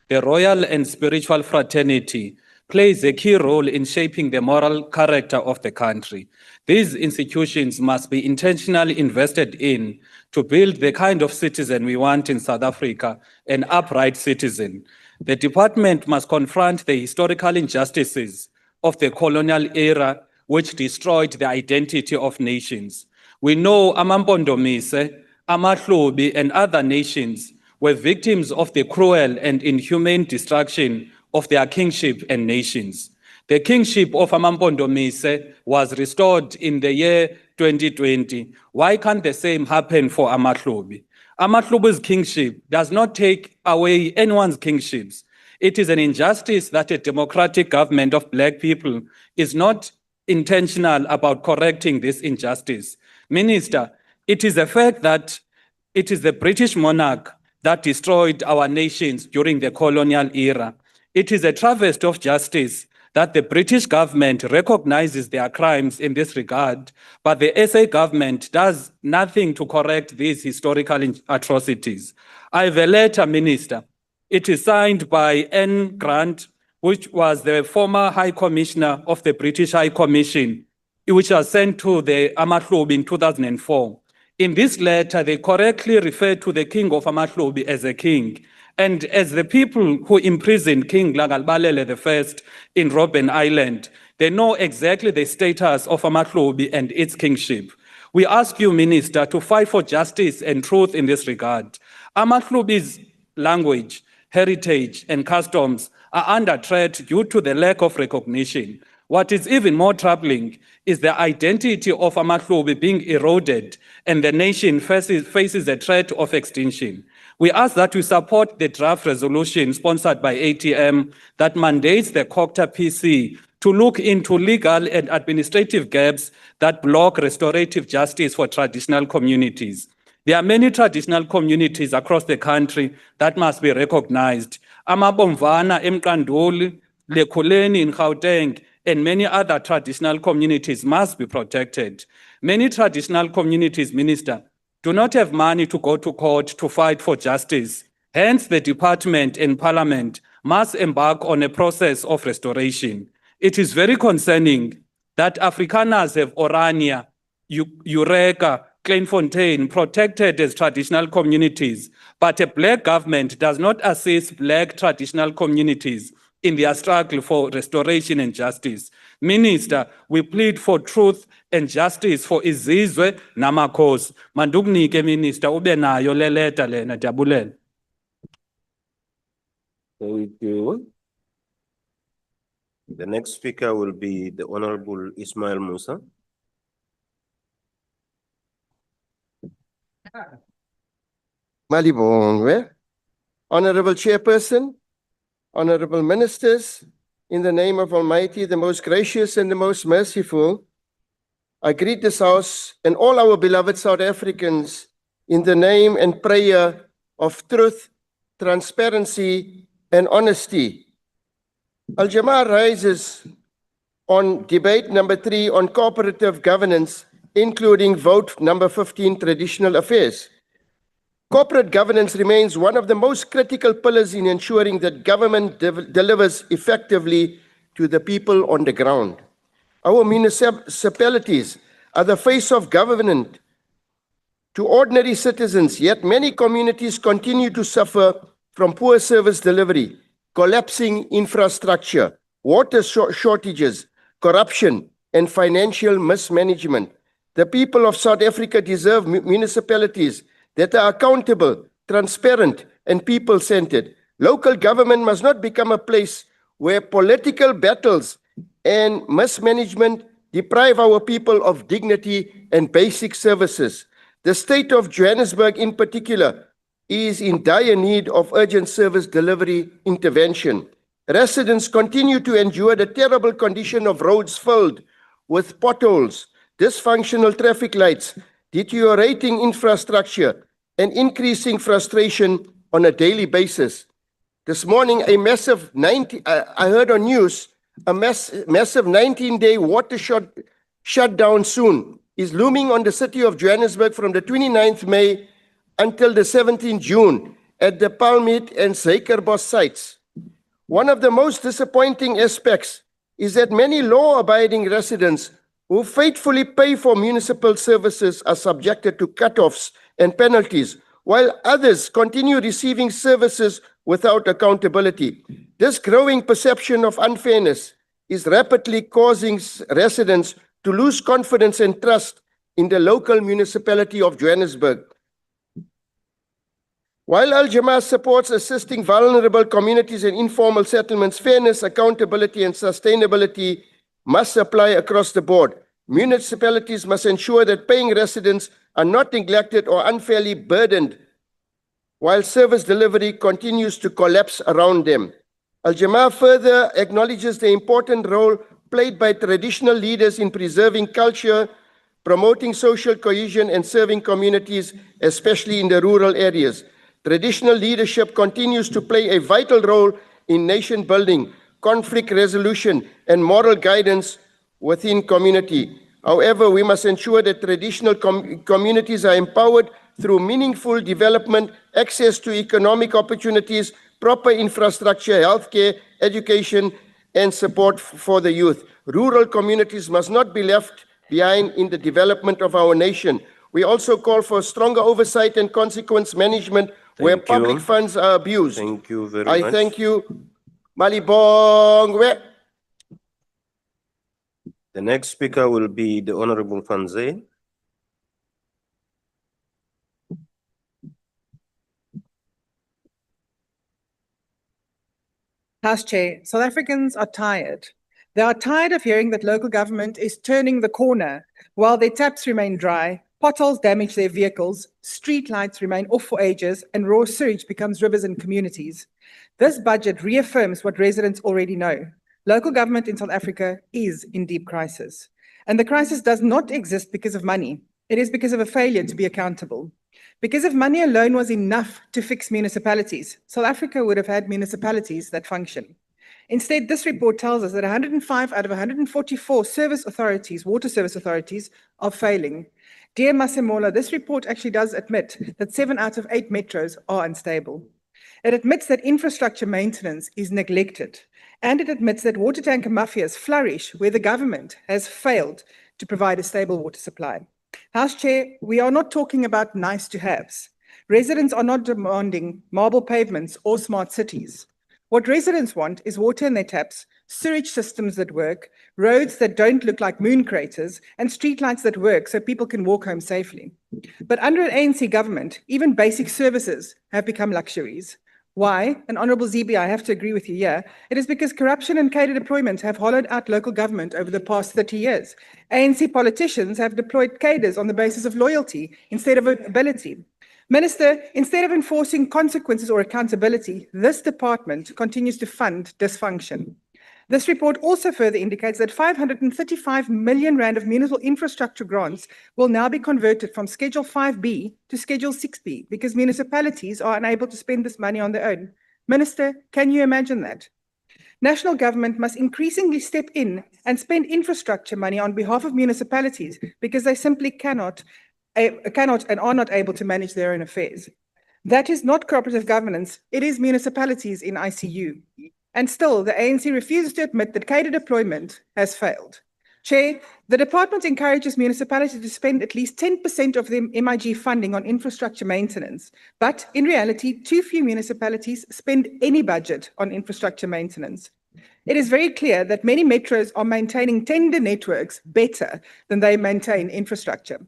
S21: The royal and spiritual fraternity plays a key role in shaping the moral character of the country. These institutions must be intentionally invested in to build the kind of citizen we want in South Africa, an upright citizen. The department must confront the historical injustices of the colonial era which destroyed the identity of nations. We know Amampondomise, Amahlubi, and other nations were victims of the cruel and inhumane destruction of their kingship and nations. The kingship of Amampondomise was restored in the year 2020. Why can't the same happen for Amahlubi? Amahlubi's kingship does not take away anyone's kingships. It is an injustice that a democratic government of Black people is not intentional about correcting this injustice. Minister, it is a fact that it is the British monarch that destroyed our nations during the colonial era. It is a travesty of justice that the British government recognizes their crimes in this regard, but the SA government does nothing to correct these historical atrocities. I have a letter, Minister. It is signed by N. Grant, which was the former High Commissioner of the British High Commission, which was sent to the Amahlubi in 2004. In this letter, they correctly refer to the king of Amahlubi as a king, and as the people who imprisoned King Lagalbalele I in Robben Island, they know exactly the status of Amahlubi and its kingship. We ask you, Minister, to fight for justice and truth in this regard. Amahlubi's language heritage, and customs are under threat due to the lack of recognition. What is even more troubling is the identity of Amahlubi being eroded and the nation faces a threat of extinction. We ask that you support the draft resolution sponsored by ATM that mandates the COCTA PC to look into legal and administrative gaps that block restorative justice for traditional communities. There are many traditional communities across the country that must be recognized. Amabomvana eMkanduli, Lekhuleni in Gauteng, and many other traditional communities must be protected. Many traditional communities, Minister, do not have money to go to court to fight for justice. Hence, the department and parliament must embark on a process of restoration. It is very concerning that Afrikaners have Orania, Eureka, Kleinfontein protected as traditional communities, but a black government does not assist black traditional communities in their struggle for restoration and justice. Minister, we plead for truth and justice for izizwe namakhosi. Mandukunike Minister ube nayo le letter lena Jabulela.
S16: Thank you. The next speaker will be the Honorable Ismail Musa.
S1: Malibongwe, Honorable Chairperson, Honorable Ministers, in the name of Almighty, the most gracious and the most merciful, I greet this House and all our beloved South Africans in the name and prayer of truth, transparency, and honesty. Al-Jamaa rises on debate number 3 on cooperative governance, including vote number 15, traditional affairs. Corporate governance remains one of the most critical pillars in ensuring that government delivers effectively to the people on the ground. Our municipalities are the face of government to ordinary citizens, yet many communities continue to suffer from poor service delivery, collapsing infrastructure, water shortages, corruption, and financial mismanagement. The people of South Africa deserve municipalities that are accountable, transparent, and people-centered. Local government must not become a place where political battles and mismanagement deprive our people of dignity and basic services. The state of Johannesburg in particular is in dire need of urgent service delivery intervention. Residents continue to endure the terrible condition of roads filled with potholes, dysfunctional traffic lights, deteriorating infrastructure, and increasing frustration on a daily basis. This morning, I heard on news, a massive 19-day water shutdown soon is looming on the city of Johannesburg from the 29th May until the 17th June at the Palmit and Suikerbos sites. One of the most disappointing aspects is that many law-abiding residents who faithfully pay for municipal services are subjected to cutoffs and penalties, while others continue receiving services without accountability. This growing perception of unfairness is rapidly causing residents to lose confidence and trust in the local municipality of Johannesburg. While Al-Jamaa supports assisting vulnerable communities and informal settlements, fairness, accountability, and sustainability must apply across the board. Municipalities must ensure that paying residents are not neglected or unfairly burdened while service delivery continues to collapse around them. Al-Jamaa further acknowledges the important role played by traditional leaders in preserving culture, promoting social cohesion, and serving communities, especially in the rural areas. Traditional leadership continues to play a vital role in nation building, conflict resolution, and moral guidance within community. However, we must ensure that traditional communities are empowered through meaningful development, access to economic opportunities, proper infrastructure, healthcare, education, and support for the youth. Rural communities must not be left behind in the development of our nation. We also call for stronger oversight and consequence management where public funds are abused.
S16: Thank you very much.
S1: I thank you. Malibongwe.
S16: The next speaker will be the Honorable Fanze.
S2: House Chair, South Africans are tired. They are tired of hearing that local government is turning the corner while their taps remain dry, potholes damage their vehicles, street lights remain off for ages, and raw sewage becomes rivers and communities. This budget reaffirms what residents already know. Local government in South Africa is in deep crisis. And the crisis does not exist because of money. It is because of a failure to be accountable. Because if money alone was enough to fix municipalities, South Africa would have had municipalities that function. Instead, this report tells us that 105 out of 144 service authorities, water service authorities, are failing. Dear Masemola, this report actually does admit that 7 out of 8 metros are unstable. It admits that infrastructure maintenance is neglected, and it admits that water tanker mafias flourish where the government has failed to provide a stable water supply. House Chair, we are not talking about nice to haves. Residents are not demanding marble pavements or smart cities. What residents want is water in their taps, sewage systems that work, roads that don't look like moon craters, and streetlights that work so people can walk home safely. But under an ANC government, even basic services have become luxuries. Why? And Honourable Zibi, I have to agree with you here. It is because corruption and cadre deployment have hollowed out local government over the past 30 years. ANC politicians have deployed cadres on the basis of loyalty instead of ability. Minister, instead of enforcing consequences or accountability, this department continues to fund dysfunction. This report also further indicates that 535 million rand of municipal infrastructure grants will now be converted from Schedule 5B to Schedule 6B because municipalities are unable to spend this money on their own. Minister, can you imagine that? National government must increasingly step in and spend infrastructure money on behalf of municipalities because they simply cannot and are not able to manage their own affairs. That is not cooperative governance, it is municipalities in ICU. And still, the ANC refuses to admit that cadre deployment has failed. Chair, the department encourages municipalities to spend at least 10% of their MIG funding on infrastructure maintenance. But in reality, too few municipalities spend any budget on infrastructure maintenance. It is very clear that many metros are maintaining tender networks better than they maintain infrastructure.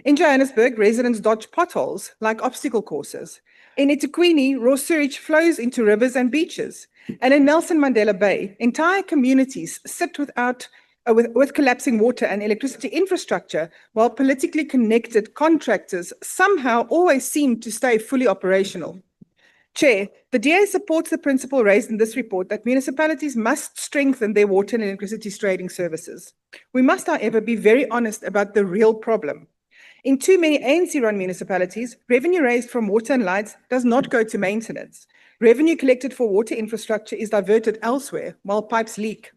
S2: In Johannesburg, residents dodge potholes like obstacle courses. In eThekwini, raw sewage flows into rivers and beaches. And in Nelson Mandela Bay, entire communities sit with collapsing water and electricity infrastructure, while politically connected contractors somehow always seem to stay fully operational. Chair, the DA supports the principle raised in this report that municipalities must strengthen their water and electricity trading services. We must, however, be very honest about the real problem. In too many ANC-run municipalities, revenue raised from water and lights does not go to maintenance. Revenue collected for water infrastructure is diverted elsewhere while pipes leak.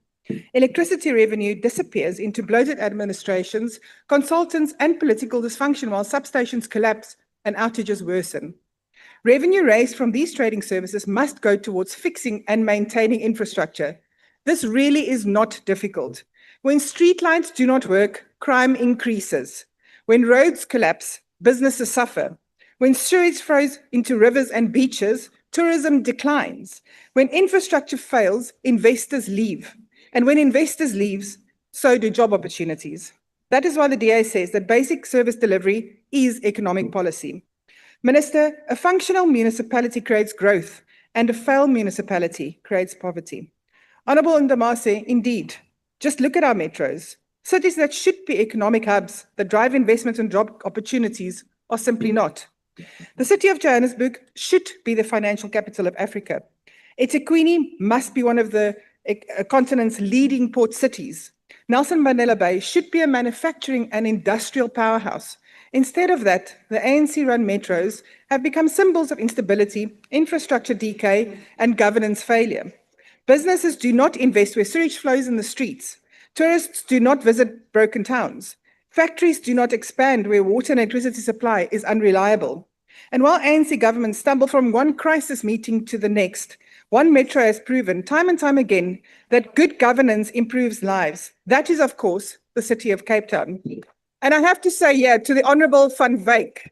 S2: Electricity revenue disappears into bloated administrations, consultants, and political dysfunction while substations collapse and outages worsen. Revenue raised from these trading services must go towards fixing and maintaining infrastructure. This really is not difficult. When streetlights do not work, crime increases. When roads collapse, businesses suffer. When sewage flows into rivers and beaches, tourism declines. When infrastructure fails, investors leave. And when investors leave, so do job opportunities. That is why the DA says that basic service delivery is economic policy. Minister, a functional municipality creates growth, and a failed municipality creates poverty. Honourable Ndamase, indeed, just look at our metros. Cities that should be economic hubs that drive investment and job opportunities are simply not. The city of Johannesburg should be the financial capital of Africa. eThekwini must be one of the continent's leading port cities. Nelson Mandela Bay should be a manufacturing and industrial powerhouse. Instead of that, the ANC-run metros have become symbols of instability, infrastructure decay, and governance failure. Businesses do not invest where sewage flows in the streets. Tourists do not visit broken towns. Factories do not expand where water and electricity supply is unreliable. And while ANC governments stumble from one crisis meeting to the next, one metro has proven time and time again that good governance improves lives. That is, of course, the city of Cape Town. And I have to say here to the Honourable Van Wyk,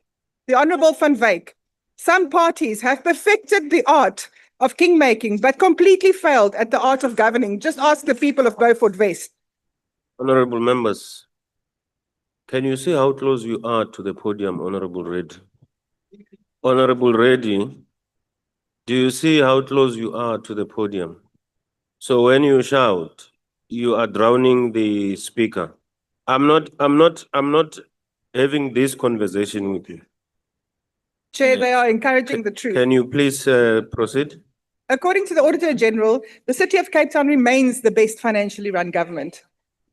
S2: some parties have perfected the art of kingmaking, but completely failed at the art of governing. Just ask the people of Beaufort West.
S16: Honourable members, can you see how close you are to the podium, Honourable Reddy? Honourable Reddy, do you see how close you are to the podium? So when you shout, you are drowning the speaker. I'm not having this conversation with you.
S2: Chair, they are encouraging the truth.
S16: Can you please proceed?
S2: According to the Auditor General, the City of Cape Town remains the best financially run government.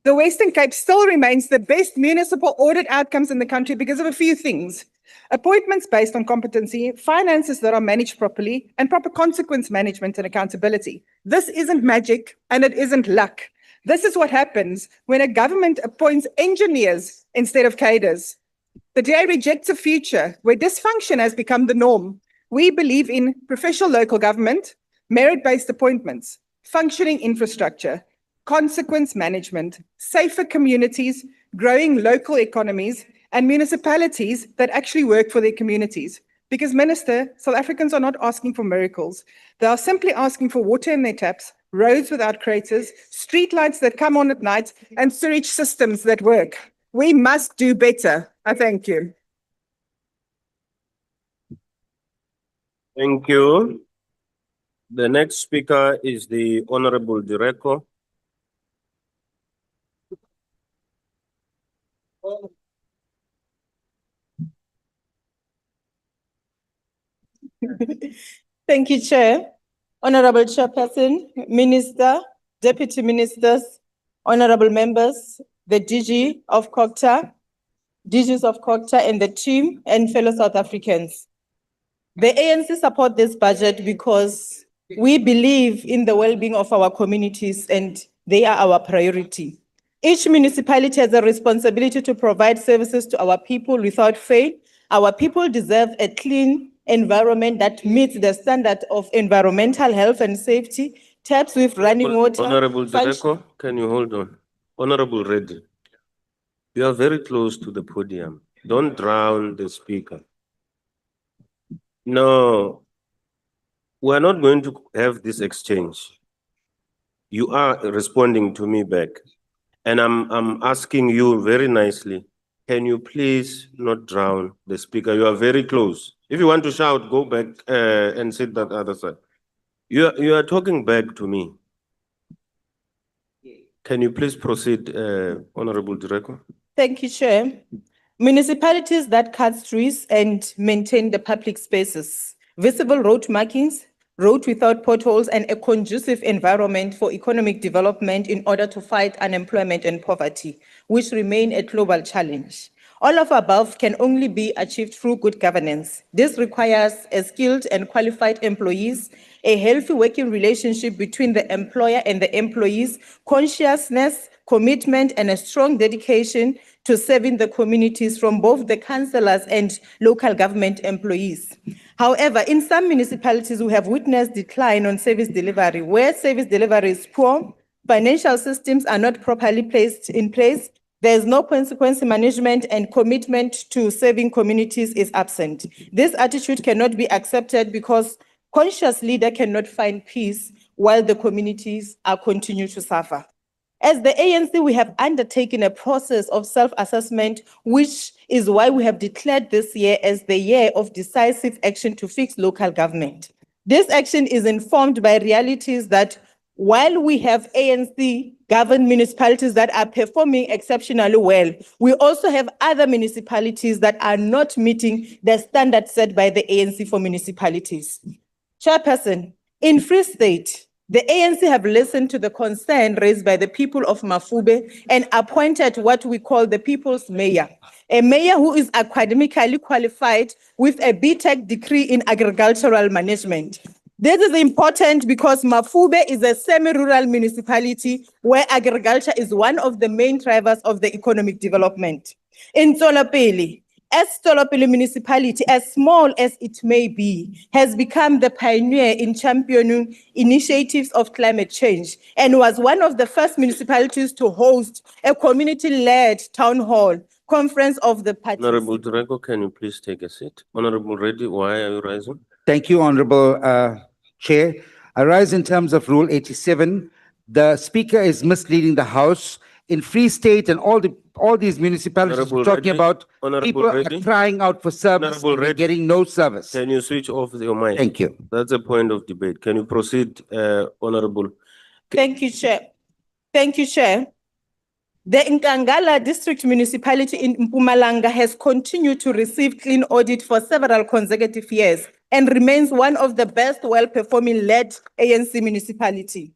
S2: The Western Cape still remains the best municipal audit outcomes in the country because of a few things: appointments based on competency, finances that are managed properly, and proper consequence management and accountability. This isn't magic and it isn't luck. This is what happens when a government appoints engineers instead of cadres. The DA rejects a future where dysfunction has become the norm. We believe in professional local government, merit-based appointments, functioning infrastructure, consequence management, safer communities, growing local economies, and municipalities that actually work for their communities. Because, Minister, South Africans are not asking for miracles. They are simply asking for water in their taps, roads without craters, streetlights that come on at night, and sewage systems that work. We must do better. I thank you.
S16: Thank you. The next speaker is the Honorable Direko.
S9: Thank you, Chair. Honorable Chairperson, Minister, Deputy Ministers, honorable members, the DG of COCTA, DGs of COCTA and the team, and fellow South Africans. The ANC support this budget because we believe in the well-being of our communities and they are our priority. Each municipality has a responsibility to provide services to our people without fail. Our people deserve a clean environment that meets the standard of environmental health and safety, taps with running water.
S16: Honorable Direko, can you hold on? Honorable Reddy, you are very close to the podium. Don't drown the speaker. No, we're not going to have this exchange. You are responding to me back. And I'm asking you very nicely, can you please not drown the speaker? You are very close. If you want to shout, go back and sit that other side. You are talking back to me. Can you please proceed, Honorable Direko?
S9: Thank you, Chair. Municipalities that cut trees and maintain the public spaces, visible road markings, road without potholes, and a conducive environment for economic development in order to fight unemployment and poverty, which remain a global challenge. All of above can only be achieved through good governance. This requires a skilled and qualified employees, a healthy working relationship between the employer and the employees, consciousness, commitment, and a strong dedication to serving the communities from both the councillors and local government employees. However, in some municipalities, we have witnessed decline on service delivery. Where service delivery is poor, financial systems are not properly placed in place, there is no consequence management, and commitment to serving communities is absent. This attitude cannot be accepted because conscious leader cannot find peace while the communities are continue to suffer. As the ANC, we have undertaken a process of self-assessment, which is why we have declared this year as the year of decisive action to fix local government. This action is informed by realities that while we have ANC governed municipalities that are performing exceptionally well, we also have other municipalities that are not meeting the standards set by the ANC for municipalities. Chairperson, in Free State, the ANC have listened to the concern raised by the people of Mafube and appointed what we call the People's Mayor, a mayor who is academically qualified with a BTech degree in agricultural management. This is important because Mafube is a semi-rural municipality where agriculture is one of the main drivers of the economic development. In Tsolopele, as Tsolopele municipality, as small as it may be, has become the pioneer in championing initiatives of climate change and was one of the first municipalities to host a community-led town hall conference of the parties.
S16: Honorable Direko, can you please take a seat? Honorable Reddy, why are you rising?
S4: Thank you, Honorable Chair. I rise in terms of Rule 87. The Speaker is misleading the House. In Free State and all these municipalities we're talking about, people are crying out for service and they're getting no service.
S16: Can you switch off your mic?
S4: Thank you.
S16: That's a point of debate. Can you proceed, Honorable?
S9: Thank you, Chair. Thank you, Chair. The Nkangala District Municipality in Mpumalanga has continued to receive clean audit for several consecutive years and remains one of the best well-performing led ANC municipality.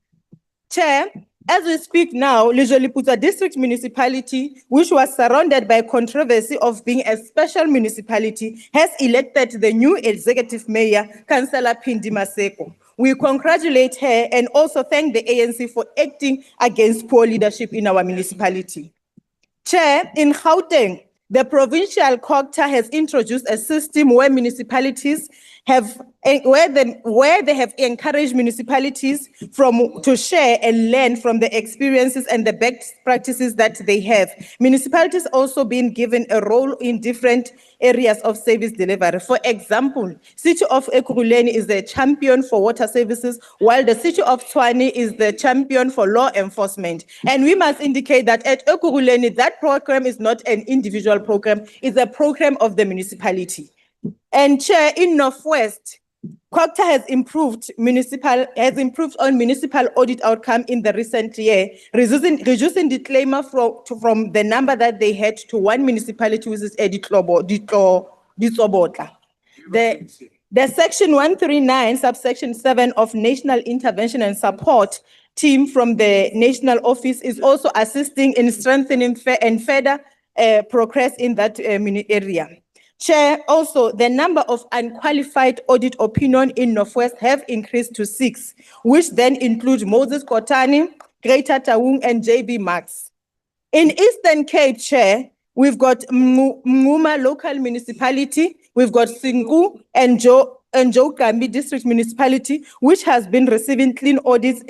S9: Chair, as we speak now, Lejoliputa District Municipality, which was surrounded by controversy of being a special municipality, has elected the new executive mayor, Councillor Phindi Maseko. We congratulate her and also thank the ANC for acting against poor leadership in our municipality. Chair, in Gauteng, the provincial COGTA has introduced a system where municipalities have, where they have encouraged municipalities to share and learn from the experiences and the best practices that they have. Municipalities also been given a role in different areas of service delivery. For example, City of Ekurhuleni is the champion for water services, while the City of Tshwane is the champion for law enforcement. And we must indicate that at Ekurhuleni, that program is not an individual program, it's a program of the municipality. And Chair, in Northwest, COGTA has improved on municipal audit outcome in the recent year, reducing the claimer from the number that they had to one municipality, which is Ditsobotla. The section 139, subsection 7 of National Intervention and Support team from the National Office is also assisting in strengthening and further progress in that area. Chair, also the number of unqualified audit opinion in Northwest have increased to 6, which then include Moses Kotani, Greater Taung, and JB Max. In Eastern Cape, Chair, we've got Muma local municipality, we've got Sinku and Joe Kambi district municipality, which has been receiving clean audits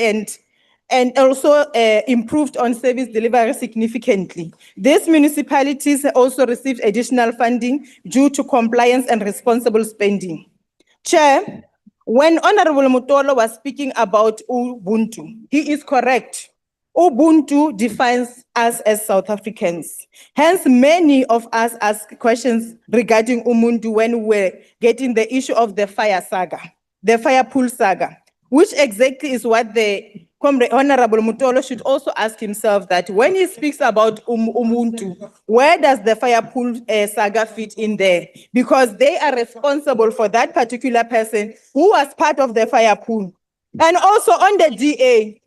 S9: and also improved on service delivery significantly. These municipalities also received additional funding due to compliance and responsible spending. Chair, when Honorable Mutolo was speaking about Ubuntu, he is correct. Ubuntu defines us as South Africans. Hence, many of us ask questions regarding Ubuntu when we're getting the issue of the fire saga, the fire pool saga, which exactly is what the Honorable Mutolo should also ask himself, that when he speaks about Ubuntu, where does the fire pool saga fit in there? Because they are responsible for that particular person who was part of the fire pool. And also on the DA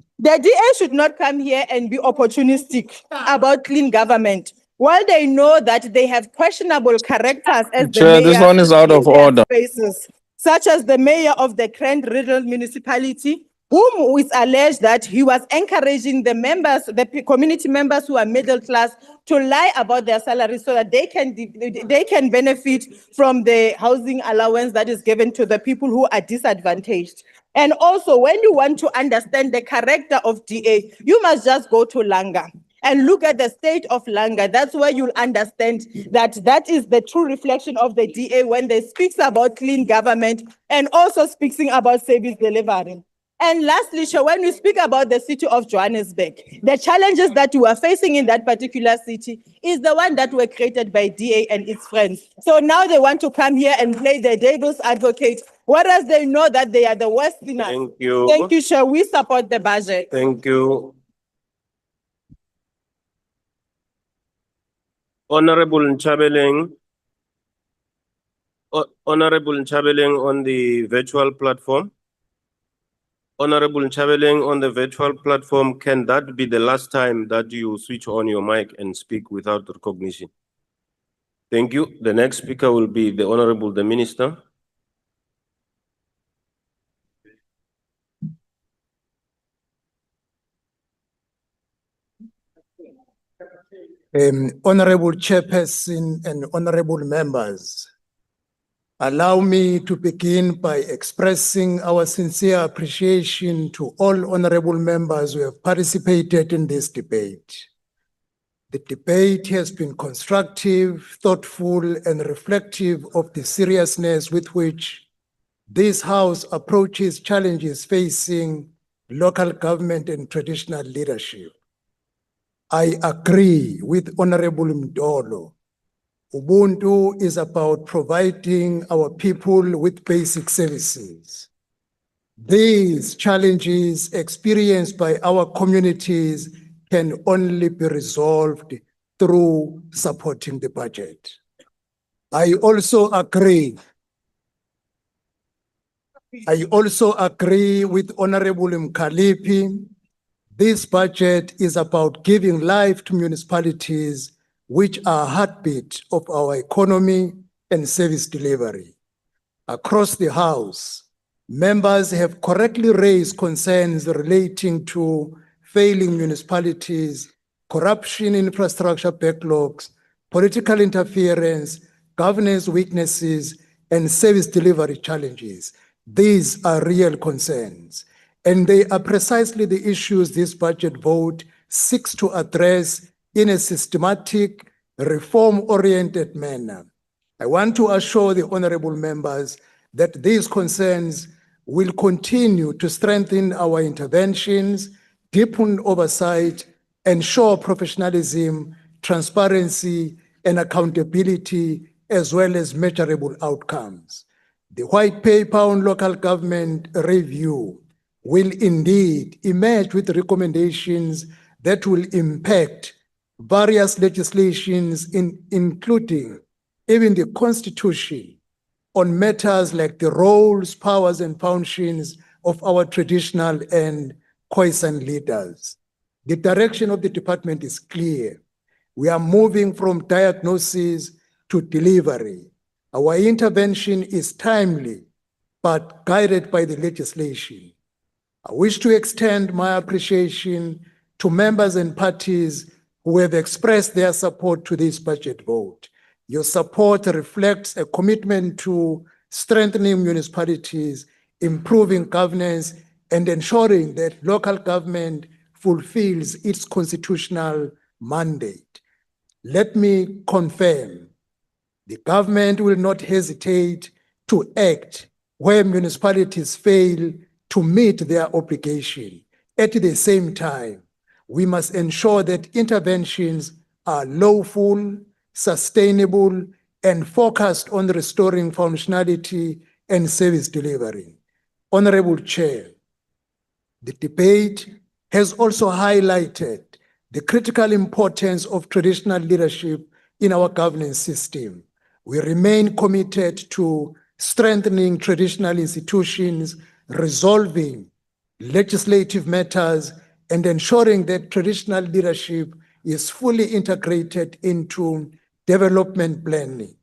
S9: should not come here and be opportunistic about clean government, while they know that they have questionable characters as the mayor.
S5: This one is out of order.
S9: Spaces, such as the mayor of the Grand Riddle municipality, whom is alleged that he was encouraging the members, the community members who are middle class, to lie about their salaries so that they can benefit from the housing allowance that is given to the people who are disadvantaged. And also, when you want to understand the character of DA, you must just go to Langa and look at the state of Langa. That's where you'll understand that that is the true reflection of the DA when they speaks about clean government and also speaking about service delivery. And lastly, when we speak about the city of Johannesburg, the challenges that we are facing in that particular city is the one that were created by DA and its friends. So now they want to come here and play the devil's advocate, whereas they know that they are the worst sinners.
S16: Thank you.
S9: Thank you, Chair. We support the budget.
S16: Thank you. Honorable Nchabeleng. Honorable Nchabeleng on the virtual platform. Honorable Nchabeleng on the virtual platform, can that be the last time that you switch on your mic and speak without recognition? Thank you. The next speaker will be the Honorable the Minister.
S22: Honorable Chairperson and honorable members, allow me to begin by expressing our sincere appreciation to all honorable members who have participated in this debate. The debate has been constructive, thoughtful, and reflective of the seriousness with which this House approaches challenges facing local government and traditional leadership. I agree with Honorable Mdolo. Ubuntu is about providing our people with basic services. These challenges experienced by our communities can only be resolved through supporting the budget. I also agree with Honorable Mkalipi. This budget is about giving life to municipalities, which are heartbeat of our economy and service delivery. Across the House, members have correctly raised concerns relating to failing municipalities, corruption, infrastructure backlogs, political interference, governance weaknesses, and service delivery challenges. These are real concerns, and they are precisely the issues this budget vote seeks to address in a systematic, reform-oriented manner. I want to assure the honorable members that these concerns will continue to strengthen our interventions, deepen oversight, ensure professionalism, transparency, and accountability, as well as measurable outcomes. The white paper on local government review will indeed emerge with recommendations that will impact various legislations, including even the Constitution, on matters like the roles, powers, and functions of our traditional and Khoisan leaders. The direction of the department is clear. We are moving from diagnosis to delivery. Our intervention is timely, but guided by the legislation. I wish to extend my appreciation to members and parties who have expressed their support to this budget vote. Your support reflects a commitment to strengthening municipalities, improving governance, and ensuring that local government fulfills its constitutional mandate. Let me confirm, the government will not hesitate to act where municipalities fail to meet their obligation. At the same time, we must ensure that interventions are lawful, sustainable, and focused on restoring functionality and service delivery. Honorable Chair, the debate has also highlighted the critical importance of traditional leadership in our governance system. We remain committed to strengthening traditional institutions, resolving legislative matters, and ensuring that traditional leadership is fully integrated into development planning.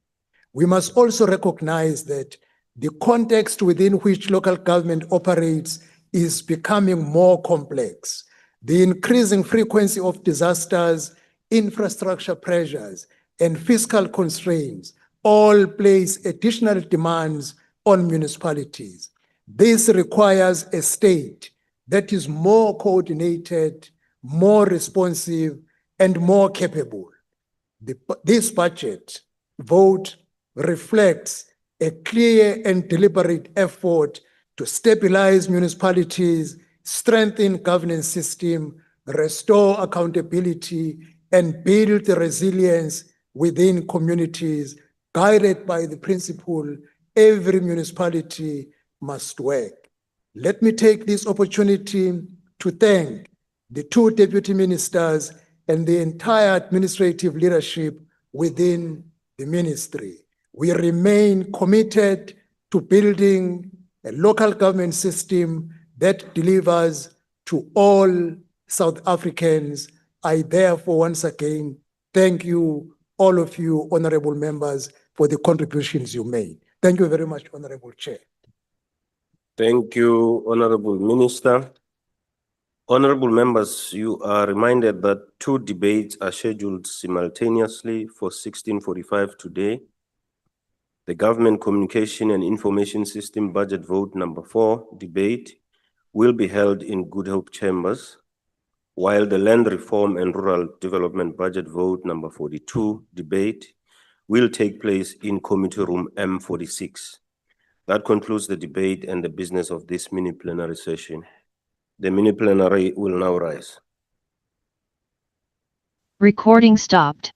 S22: We must also recognize that the context within which local government operates is becoming more complex. The increasing frequency of disasters, infrastructure pressures, and fiscal constraints all place additional demands on municipalities. This requires a state that is more coordinated, more responsive, and more capable. This budget vote reflects a clear and deliberate effort to stabilize municipalities, strengthen governance system, restore accountability, and build resilience within communities, guided by the principle every municipality must work. Let me take this opportunity to thank the two deputy ministers and the entire administrative leadership within the ministry. We remain committed to building a local government system that delivers to all South Africans. I therefore once again thank you, all of you honorable members, for the contributions you made. Thank you very much, Honorable Chair.
S16: Thank you, Honorable Minister. Honorable members, you are reminded that two debates are scheduled simultaneously for 16:45 today. The Government Communication and Information System Budget Vote number 4 debate will be held in Good Hope Chambers, while the Land Reform and Rural Development Budget Vote number 42 debate will take place in Committee Room M46. That concludes the debate and the business of this mini plenary session. The mini plenary will now rise.
S5: Recording stopped.